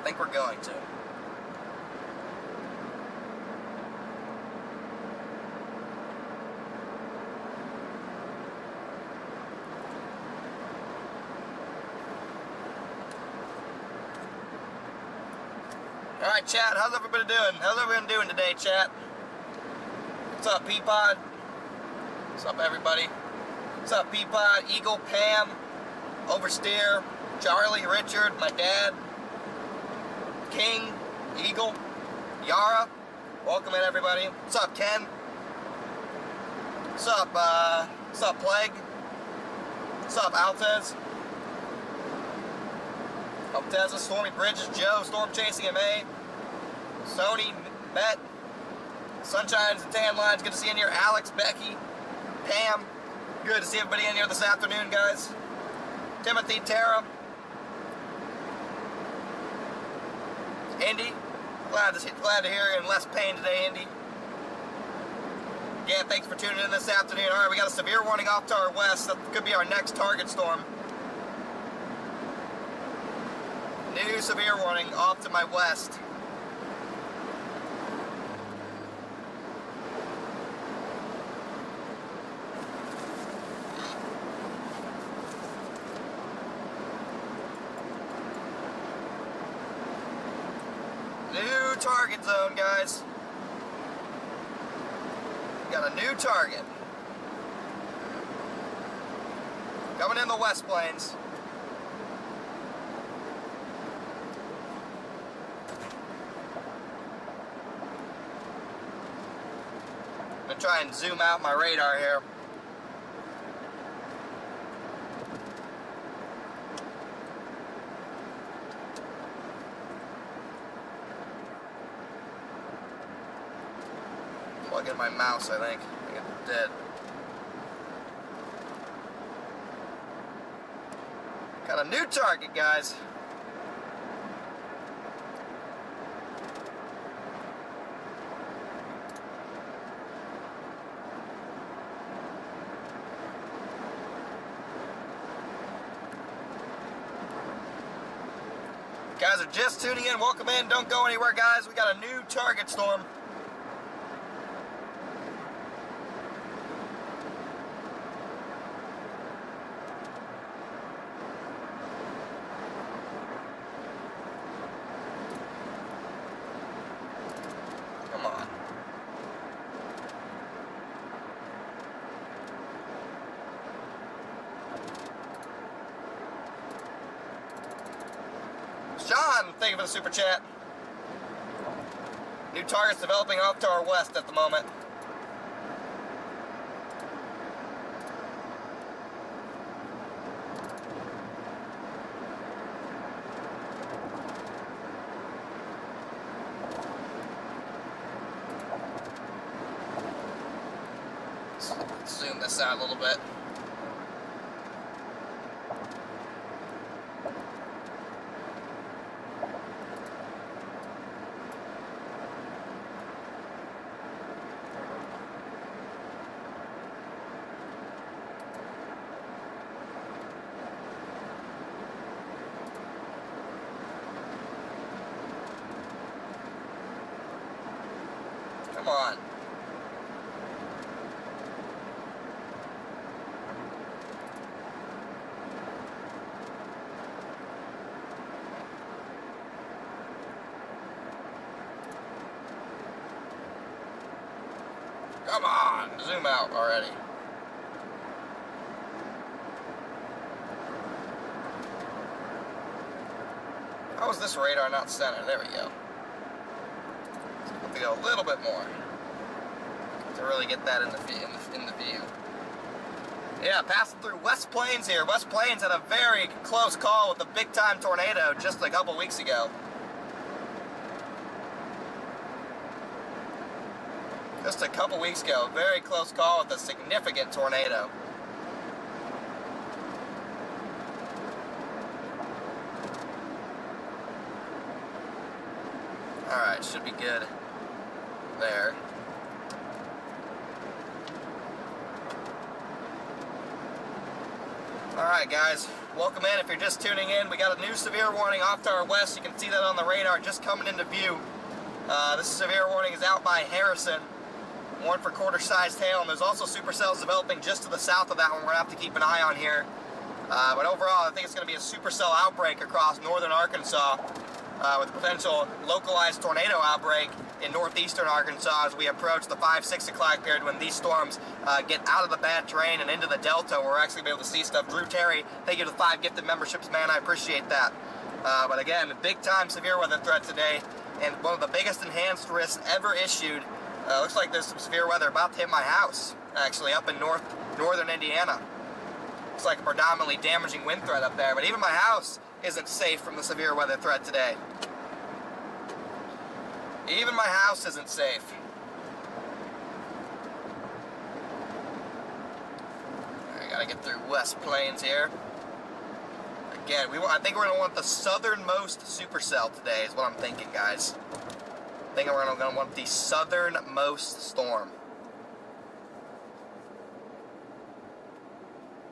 Speaker 3: I think we're going to. All right, chat. How's everybody doing? How's everyone doing today, chat? What's up, Peapod? What's up, everybody? What's up, Peapod? Eagle, Pam, Oversteer, Charlie, Richard, my dad, King, Eagle, Yara. Welcome in, everybody. What's up, Ken? What's up, Plague? What's up, Altez? Alteza, Stormy Bridges, Joe, Storm Chasing MA, Sony, Met, Sunshines and Tan Lines, good to see you in here. Alex, Becky, Pam, good to see everybody in here this afternoon, guys. Timothy, Tara, Indy, glad to hear you're in less pain today, Indy. Again, thanks for tuning in this afternoon. All right, we got a severe warning off to our west. That could be our next target storm. New severe warning off to my west. New target zone, guys. Got a new target. Coming in the West Plains. gonna try and zoom out my radar here. Plug in my mouse, I think. I think it's dead. Got a new target, guys. Guys are just tuning in, welcome in, don't go anywhere, guys. We got a new target storm. Come on. Sean, thank you for the super chat. New targets developing off to our west at the moment. Let's zoom this out a little bit. Come on. Come on, zoom out already. How is this radar not centered? There we go. Have to go a little bit more to really get that in the view. Yeah, passing through West Plains here. West Plains had a very close call with a big-time tornado just a couple weeks ago. Just a couple weeks ago, very close call with a significant tornado. Alright, should be good there. Alright guys, welcome in. If you're just tuning in, we got a new severe warning off to our west. You can see that on the radar just coming into view. This severe warning is out by Harrison. One for quarter-sized hail, and there's also supercells developing just to the south of that one. We're going to have to keep an eye on here. But overall, I think it's going to be a supercell outbreak across northern Arkansas with a potential localized tornado outbreak in northeastern Arkansas as we approach the 5-6 o'clock period when these storms get out of the bad terrain and into the delta. We're actually going to be able to see stuff. Drew Terry, thank you to the 5 gifted memberships, man. I appreciate that. But again, a big-time severe weather threat today, and one of the biggest enhanced risks ever issued. Looks like there's some severe weather about to hit my house, actually, up in northern Indiana. Looks like a predominantly damaging wind threat up there, but even my house isn't safe from the severe weather threat today. Even my house isn't safe. I gotta get through West Plains here. Again, I think we're gonna want the southernmost supercell today, is what I'm thinking, guys. I think we're going to want the southernmost storm.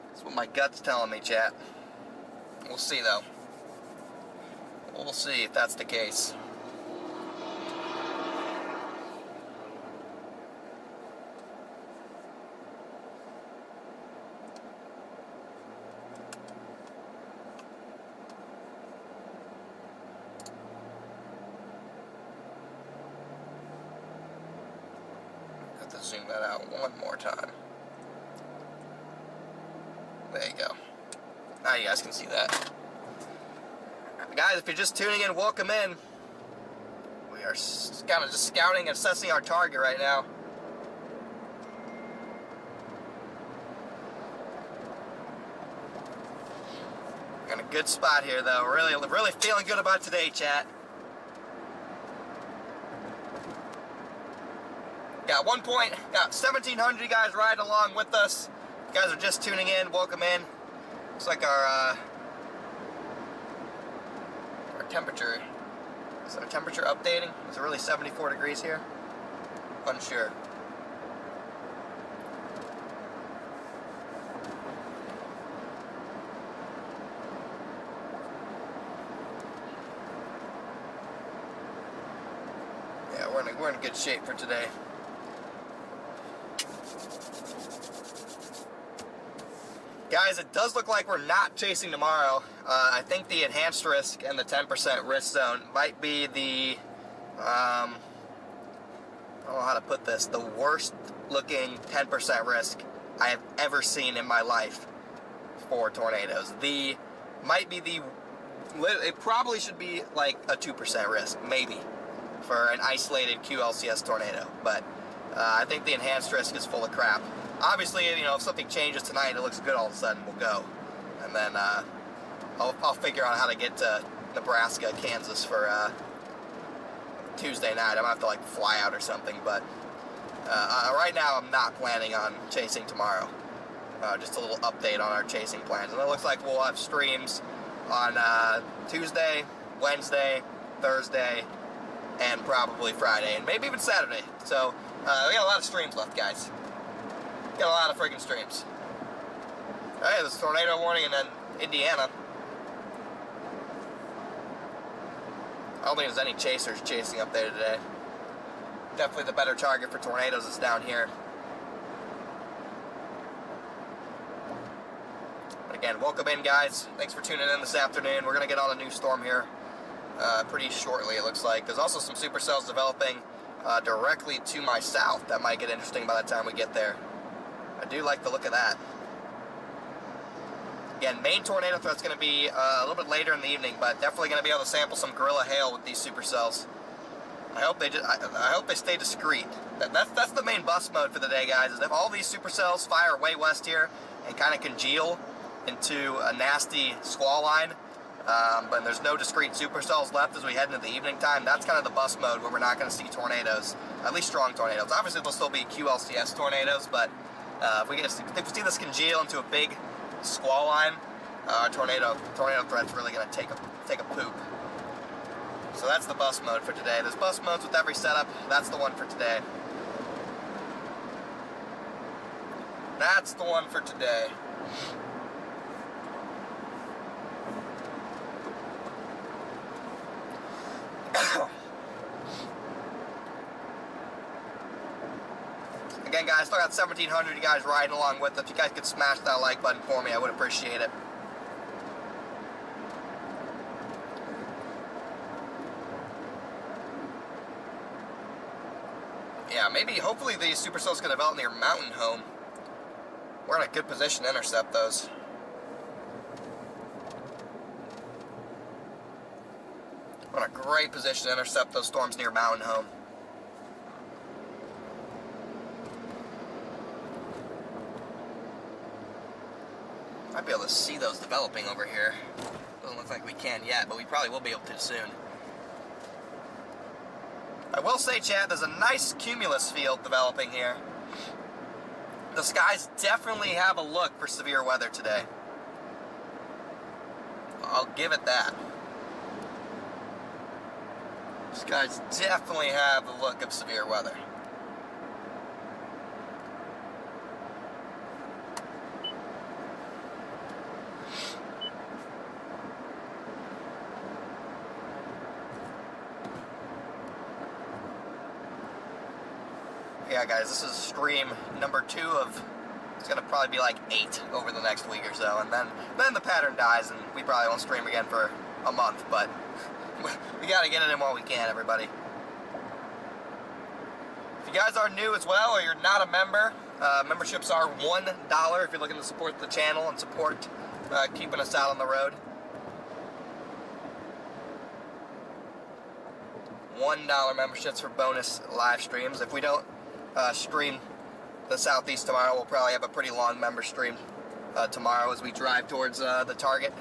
Speaker 3: That's what my gut's telling me, chat. We'll see, though. We'll see if that's the case. Zoom that out one more time. There you go. Now you guys can see that. Guys, if you're just tuning in, welcome in. We are kind of just scouting and assessing our target right now. Good spot here, though. Really feeling good about today, chat. Got 1,700 guys riding along with us. If you guys are just tuning in, welcome in. Looks like our temperature. Is our temperature updating? Is it really 74 degrees here? Unsure. Yeah, we're in good shape for today. Guys, it does look like we're not chasing tomorrow. I think the enhanced risk and the 10% risk zone might be the, I don't know how to put this, the worst looking 10% risk I have ever seen in my life for tornadoes. It probably should be like a 2% risk, maybe, for an isolated QLCS tornado. But I think the enhanced risk is full of crap. Obviously, you know, if something changes tonight, it looks good all of a sudden, we'll go. And then I'll figure out how to get to Nebraska, Kansas for Tuesday night. I might have to like fly out or something, but right now I'm not planning on chasing tomorrow. Just a little update on our chasing plans. And it looks like we'll have streams on Tuesday, Wednesday, Thursday, and probably Friday, and maybe even Saturday. So we got a lot of streams left, guys. Got a lot of freaking streams. Hey, there's a tornado warning in Indiana. I don't think there's any chasers chasing up there today. Definitely the better target for tornadoes is down here. But again, welcome in, guys. Thanks for tuning in this afternoon. We're going to get on a new storm here pretty shortly, it looks like. There's also some supercells developing directly to my south. That might get interesting by the time we get there. I do like the look of that. Again, main tornado threat's going to be a little bit later in the evening, but definitely going to be able to sample some gorilla hail with these supercells. I hope they stay discreet. That's the main bust mode for the day, guys. Is if all these supercells fire way west here and kind of congeal into a nasty squall line, but there's no discrete supercells left as we head into the evening time. That's kind of the bust mode where we're not going to see tornadoes, at least strong tornadoes. Obviously, there'll still be QLCS tornadoes, but if we see this congeal into a big squall line, tornado threat's really going to take a poop. So that's the bust mode for today. There's bust modes with every setup. That's the one for today. That's the one for today. Again, guys, still got 1,700 you guys riding along with us. If you guys could smash that like button for me, I would appreciate it. Yeah, maybe, hopefully these supercells can develop near mountain home. We're in a good position to intercept those. We're in a great position to intercept those storms near mountain home. Might be able to see those developing over here. Doesn't look like we can yet, but we probably will be able to soon. I will say, chat, there's a nice cumulus field developing here. The skies definitely have a look for severe weather today. I'll give it that. The skies definitely have the look of severe weather. Yeah, guys, this is stream number 2 of, it's going to probably be like 8 over the next week or so, and then the pattern dies, and we probably won't stream again for a month, but we got to get it in while we can, everybody. If you guys are new as well, or you're not a member, memberships are $1 if you're looking to support the channel and support keeping us out on the road. $1 memberships for bonus live streams. If we don't stream the Southeast tomorrow, we'll probably have a pretty long member stream tomorrow as we drive towards the target.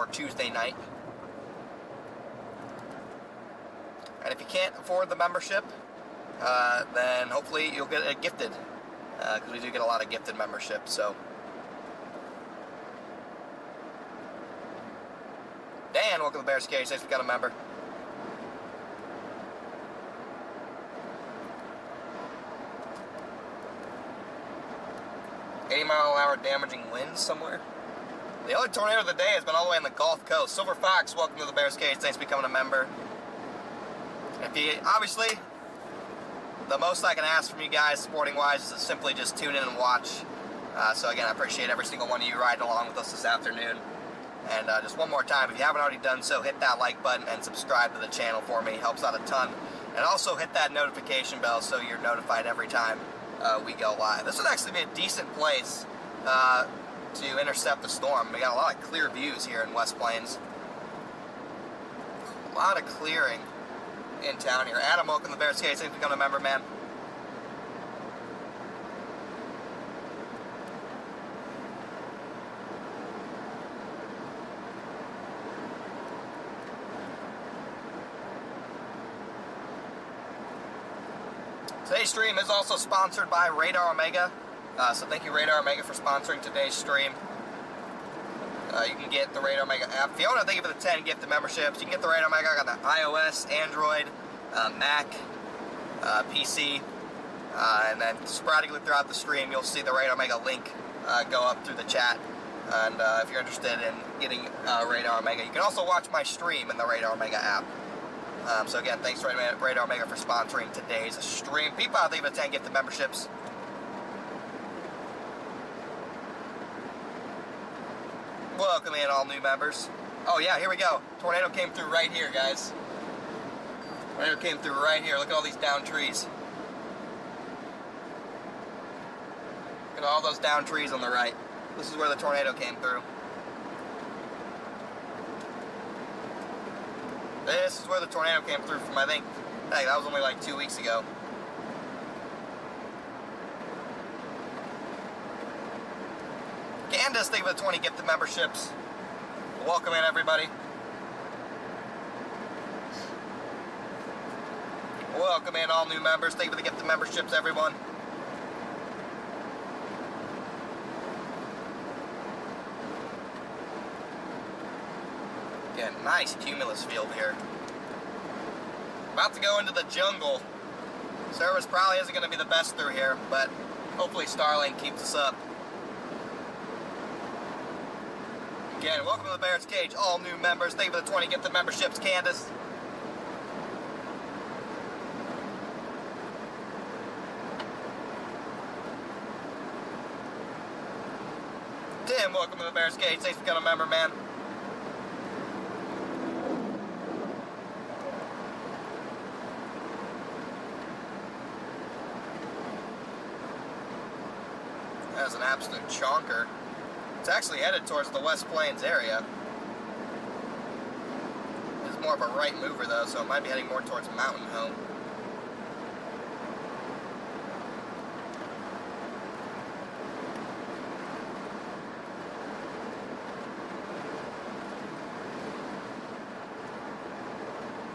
Speaker 3: for Tuesday night. And if you can't afford the membership, then hopefully you'll get it gifted, because we do get a lot of gifted memberships. So, Dan, welcome to Bears Cage. Thanks for becoming a member. $80-mile-an-hour damaging winds somewhere. The only tornado of the day has been all the way on the Gulf Coast. Silver Fox, welcome to the Bears Cage. Thanks for becoming a member. If you, obviously, the most I can ask from you guys, sporting-wise, is to simply just tune in and watch. So again, I appreciate every single one of you riding along with us this afternoon. And just one more time, if you haven't already done so, hit that like button and subscribe to the channel for me. It helps out a ton. And also hit that notification bell so you're notified every time we go live. This would actually be a decent place to intercept the storm. We got a lot of clear views here in West Plains. A lot of clearing in town here. Adam, welcome to the Bears Cage. Thanks for becoming a member, man. Today's stream is also sponsored by Radar Omega. So thank you, Radar Omega, for sponsoring today's stream. You can get the Radar Omega app. Fiona, thank you for the 10 gifted memberships. You can get the Radar Omega on the iOS, Android, Mac, PC, and then sporadically throughout the stream, you'll see the Radar Omega link go up through the chat. And if you're interested in getting Radar Omega, you can also watch my stream in the Radar Omega app. So again, thanks to Radar Omega for sponsoring today's stream. People, thank you for the 10 gifted memberships. Welcome in all new members. Oh yeah, here we go. Tornado came through right here, guys. Tornado came through right here. Look at all these down trees. Look at all those down trees on the right. This is where the tornado came through. This is where the tornado came through from, I think that was only like 2 weeks ago. Candace, thank you for the 20 gifted memberships. Welcome in, everybody. Welcome in all new members. Thank you for the gifted memberships, everyone. Again, nice cumulus field here. About to go into the jungle. Service probably isn't going to be the best through here, but hopefully Starlink keeps us up. Again, welcome to the Bears Cage, all new members. Thank you for the 20 gifted memberships, Candace. Tim, welcome to the Bears Cage. Thanks for becoming a member, man. That was an absolute chonker. It's actually headed towards the West Plains area. It's more of a right mover though, so it might be heading more towards Mountain Home.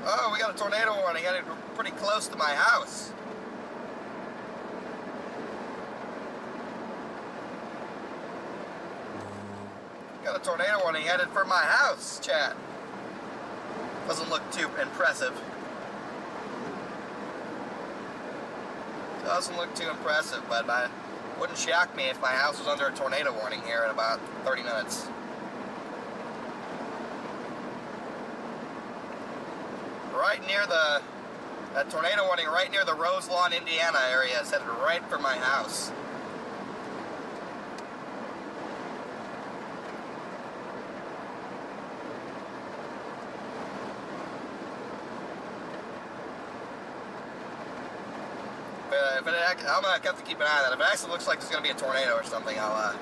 Speaker 3: Oh, we got a tornado warning headed pretty close to my house. Got a tornado warning headed for my house, chat. Doesn't look too impressive. Doesn't look too impressive, but it wouldn't shock me if my house was under a tornado warning here in about 30 minutes. Right near that tornado warning right near the Roselawn, Indiana area is headed right for my house. I'm going to have to keep an eye on that. If it actually looks like there's going to be a tornado or something, I'll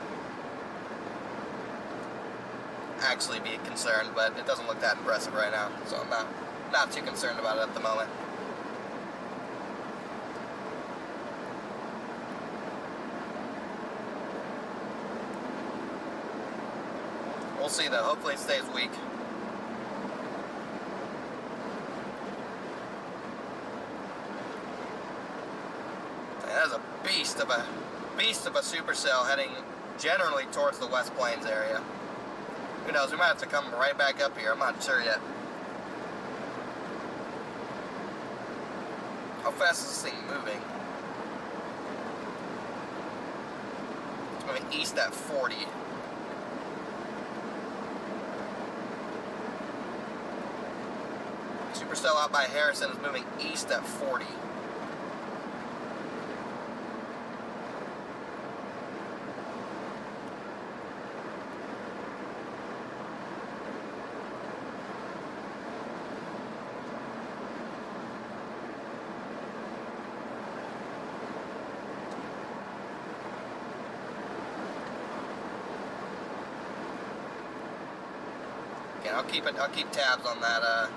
Speaker 3: actually be concerned, but it doesn't look that impressive right now, so I'm not too concerned about it at the moment. We'll see though. Hopefully it stays weak. That is a beast of a supercell heading generally towards the West Plains area. Who knows? We might have to come right back up here. I'm not sure yet. How fast is this thing moving? It's moving east at 40. Supercell out by Harrison is moving east at 40. I'll keep tabs on that.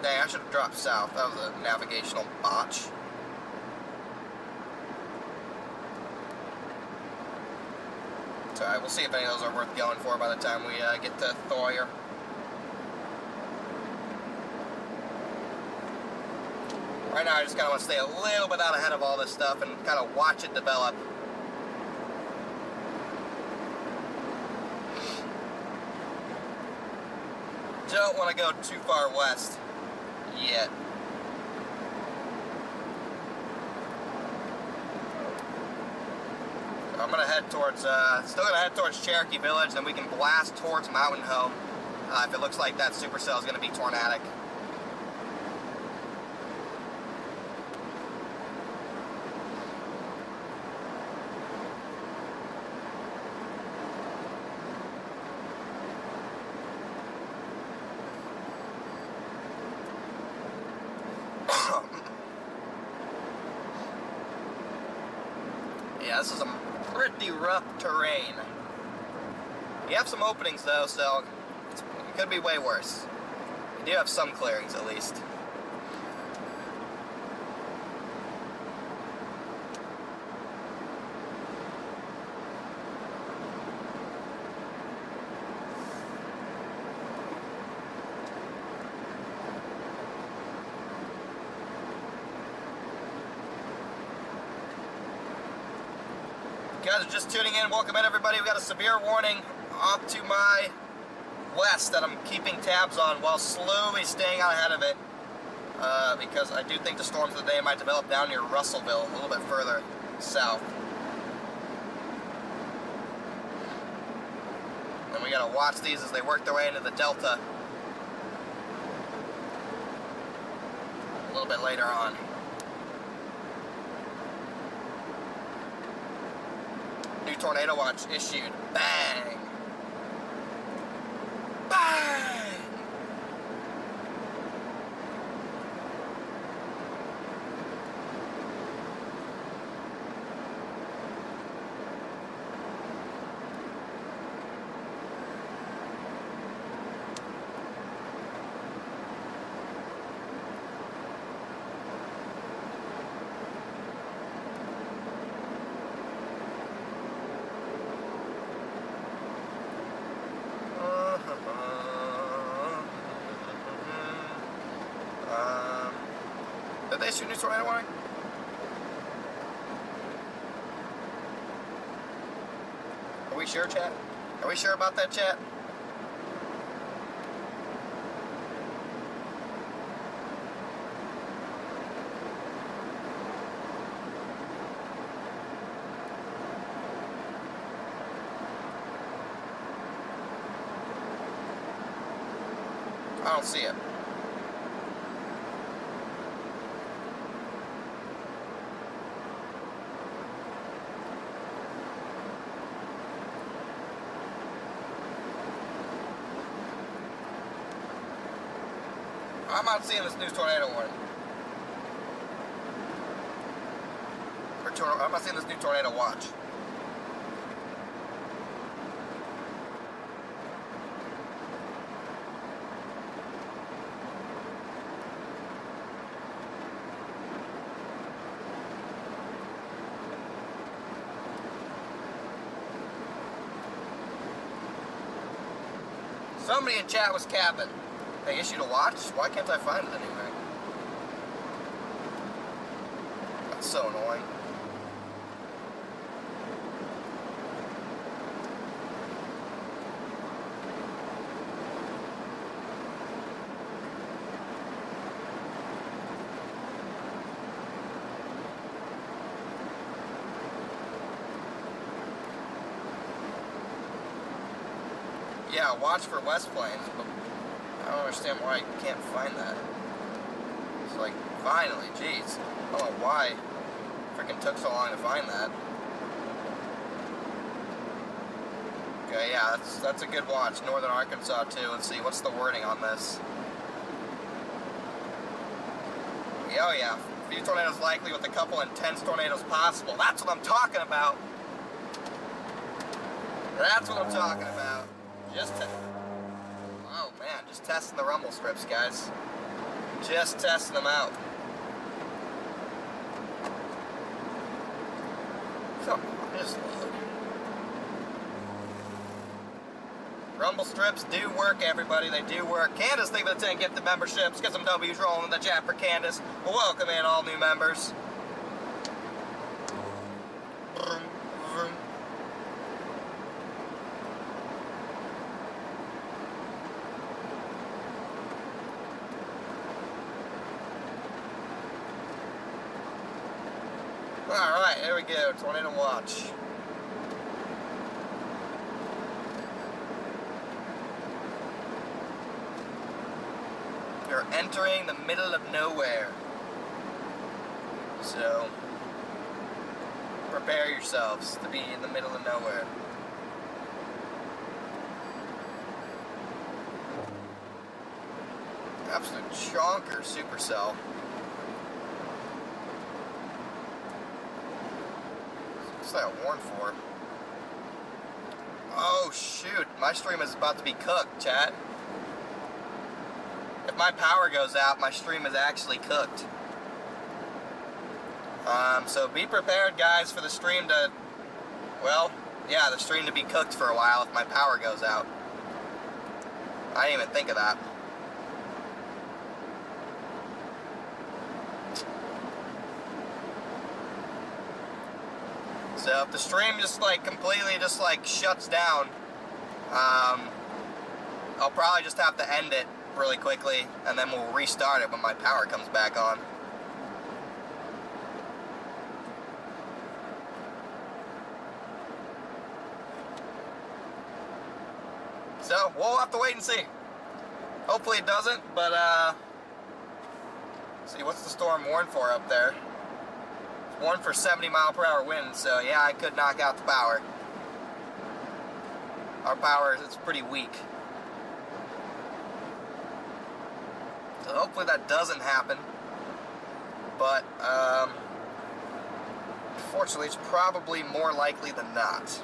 Speaker 3: Dang, I should have dropped south. That was a navigational botch. It's alright, we'll see if any of those are worth going for by the time we get to Thoyer. Right now I just kind of want to stay a little bit out ahead of all this stuff and kind of watch it develop. Don't want to go too far west yet. So I'm gonna head towards, still gonna head towards Cherokee Village, then we can blast towards Mountain Home if it looks like that supercell is gonna be tornadic. Yeah, this is some pretty rough terrain. You have some openings though, so it could be way worse. You do have some clearings at least. You guys are just tuning in. Welcome in, everybody. We got a severe warning off to my west that I'm keeping tabs on while slowly staying out ahead of it, because I do think the storms of the day might develop down near Russellville, a little bit further south. And we gotta watch these as they work their way into the delta a little bit later on. New tornado watch issued. Bang! Bang! Did they issue a new tornado warning? Are we sure, chat? Are we sure about that, chat? I don't see it. I'm not seeing this new tornado warning. I'm not seeing this new tornado watch. Somebody in chat was capping. They issued a watch? Why can't I find it anywhere? That's so annoying. Yeah, watch for West Plains, but I don't understand why I can't find that. It's like, finally, jeez. I don't know why it freaking took so long to find that. Okay, yeah, that's a good watch. Northern Arkansas, too. Let's see, what's the wording on this? Oh, yeah. A few tornadoes likely with a couple intense tornadoes possible. That's what I'm talking about. That's what I'm talking about. Oh man, just testing the rumble strips, guys. Just testing them out. Come on, just look. Rumble strips do work, everybody. They do work. Candace, leave it a 10 gift the memberships. Get some W's rolling in the chat for Candace. Well, welcome in all new members. Alright, here we go. Tornado watch. You're entering the middle of nowhere. So, prepare yourselves to be in the middle of nowhere. Absolute chonker supercell. What's that warn for? Oh shoot, my stream is about to be cooked, chat. If my power goes out, my stream is actually cooked. So be prepared, guys, for the stream to, well, yeah, the stream to be cooked for a while if my power goes out. I didn't even think of that. So if the stream just like completely just like shuts down, I'll probably just have to end it really quickly and then we'll restart it when my power comes back on. So we'll have to wait and see. Hopefully it doesn't, but see, what's the storm warned for up there? It's warned for 70-mile-per-hour winds, so yeah, I could knock out the power. Our power is pretty weak. So hopefully that doesn't happen. But unfortunately, it's probably more likely than not.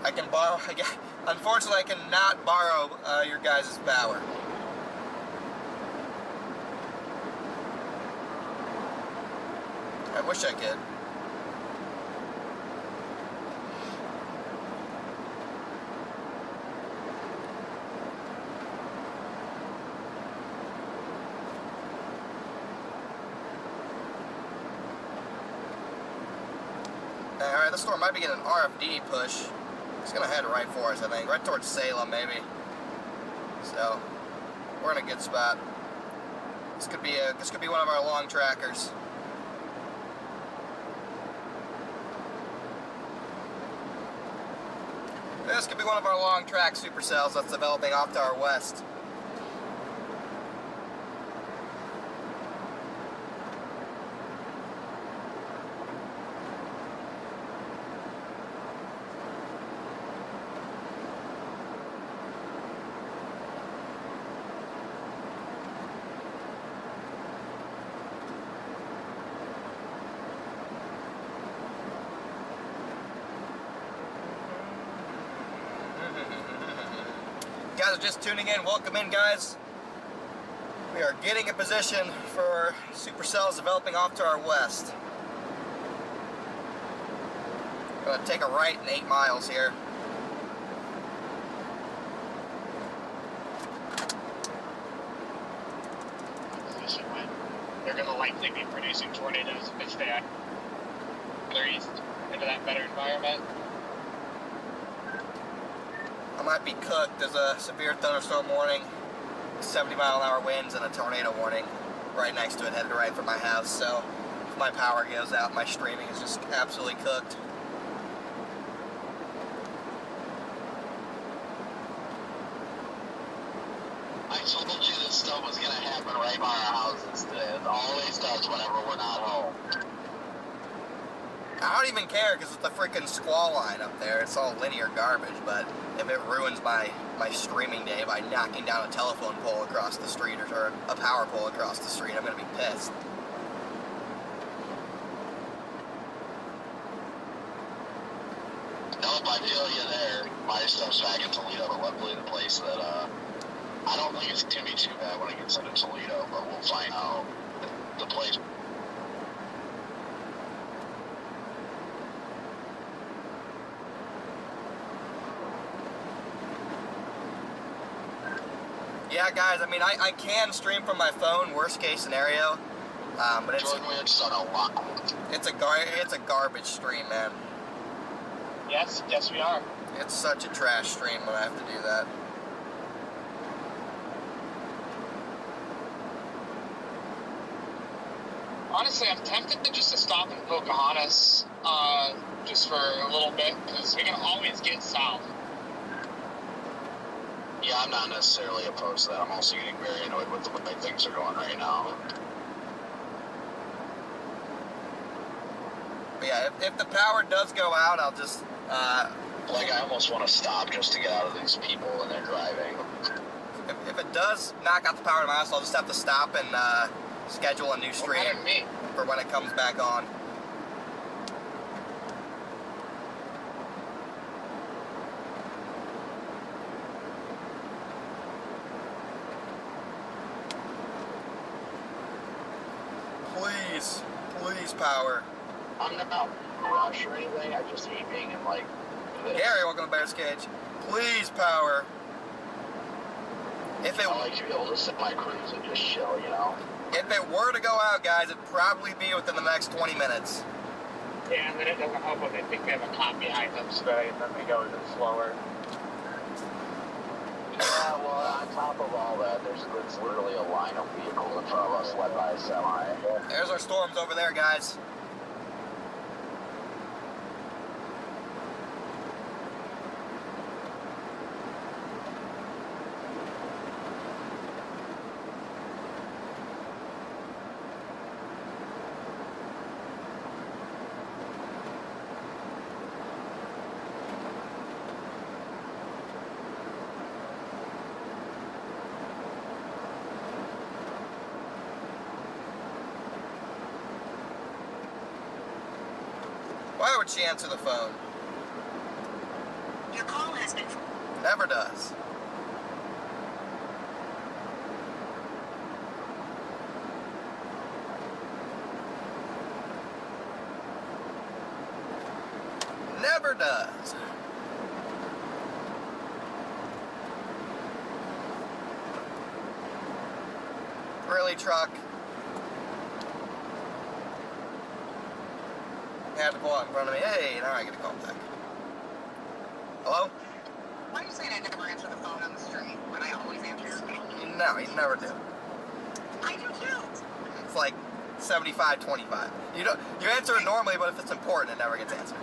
Speaker 3: I can borrow, unfortunately I cannot borrow your guys' power. I wish I could. Alright, the storm might be getting an RFD push. It's gonna head right for us, I think. Right towards Salem, maybe. So, we're in a good spot. This could be one of our long trackers. This could be one of our long track supercells that's developing off to our west. guys are just tuning in, welcome in, guys. We are getting in position for supercells developing off to our west. Gonna take a right in 8 miles here.
Speaker 2: Position when they're going to likely be producing tornadoes if they stay further east into that better environment.
Speaker 3: I might be cooked. There's a severe thunderstorm warning, 70-mile-an-hour winds, and a tornado warning right next to it, headed right for my house. So if my power goes out, my streaming is just absolutely cooked.
Speaker 1: I told you this stuff was going to happen right by our houses today. It always does whenever we're not home.
Speaker 3: I don't even care because it's a freaking squall line up there. It's all linear garbage, but if it ruins my streaming day by knocking down a telephone pole across the street or a power pole across the street, I'm going to be pissed.
Speaker 1: Nope, I feel you there. My stuff's back in Toledo, but luckily the place that, I don't think it's going to be too bad when it gets into Toledo, but we'll find out. The place.
Speaker 3: Yeah, guys, I mean, I can stream from my phone, worst case scenario, but it's
Speaker 1: Jordan, we're just on a lot.
Speaker 3: it's a garbage stream, man.
Speaker 2: Yes, we are.
Speaker 3: It's such a trash stream when I have to do that.
Speaker 2: Honestly, I'm tempted just to stop in Pocahontas just for a little bit, because we can always get south.
Speaker 1: Yeah, I'm not necessarily opposed to that. I'm also getting very annoyed with the way things are going right now.
Speaker 3: But yeah, if the power does go out, I'll just
Speaker 1: Like, I almost want to stop just to get out of these people when they're driving.
Speaker 3: if it does knock out the power to my house, I'll just have to stop and schedule a new stream
Speaker 2: Better than me.
Speaker 3: for when it comes back on. Please power.
Speaker 1: I'm not rush or anything. I just hate being in, like, this.
Speaker 3: Gary, welcome to Bear's Cage. Please power. If it
Speaker 1: I like to be able to sit my cruise and just chill, you know?
Speaker 3: If it were to go out, guys, it'd probably be within the next 20 minutes.
Speaker 2: Yeah, and then it doesn't help when they think they have a cop behind them, so then they go even slower.
Speaker 1: Yeah, well, on top of all that, there's literally a line of vehicles in front of us led by a semi.
Speaker 3: There's our storms over there, guys. Why would she answer the phone?
Speaker 6: Your call has been...
Speaker 3: Never does. Never does. Really, truck? Had to pull out in front of me. Hey, now I get a call back. Hello?
Speaker 6: Why are you saying I never answer the phone on the street when I always answer?
Speaker 3: No, you never do.
Speaker 6: I do too.
Speaker 3: It's like 75-25. You answer it normally, but if it's important, it never gets answered.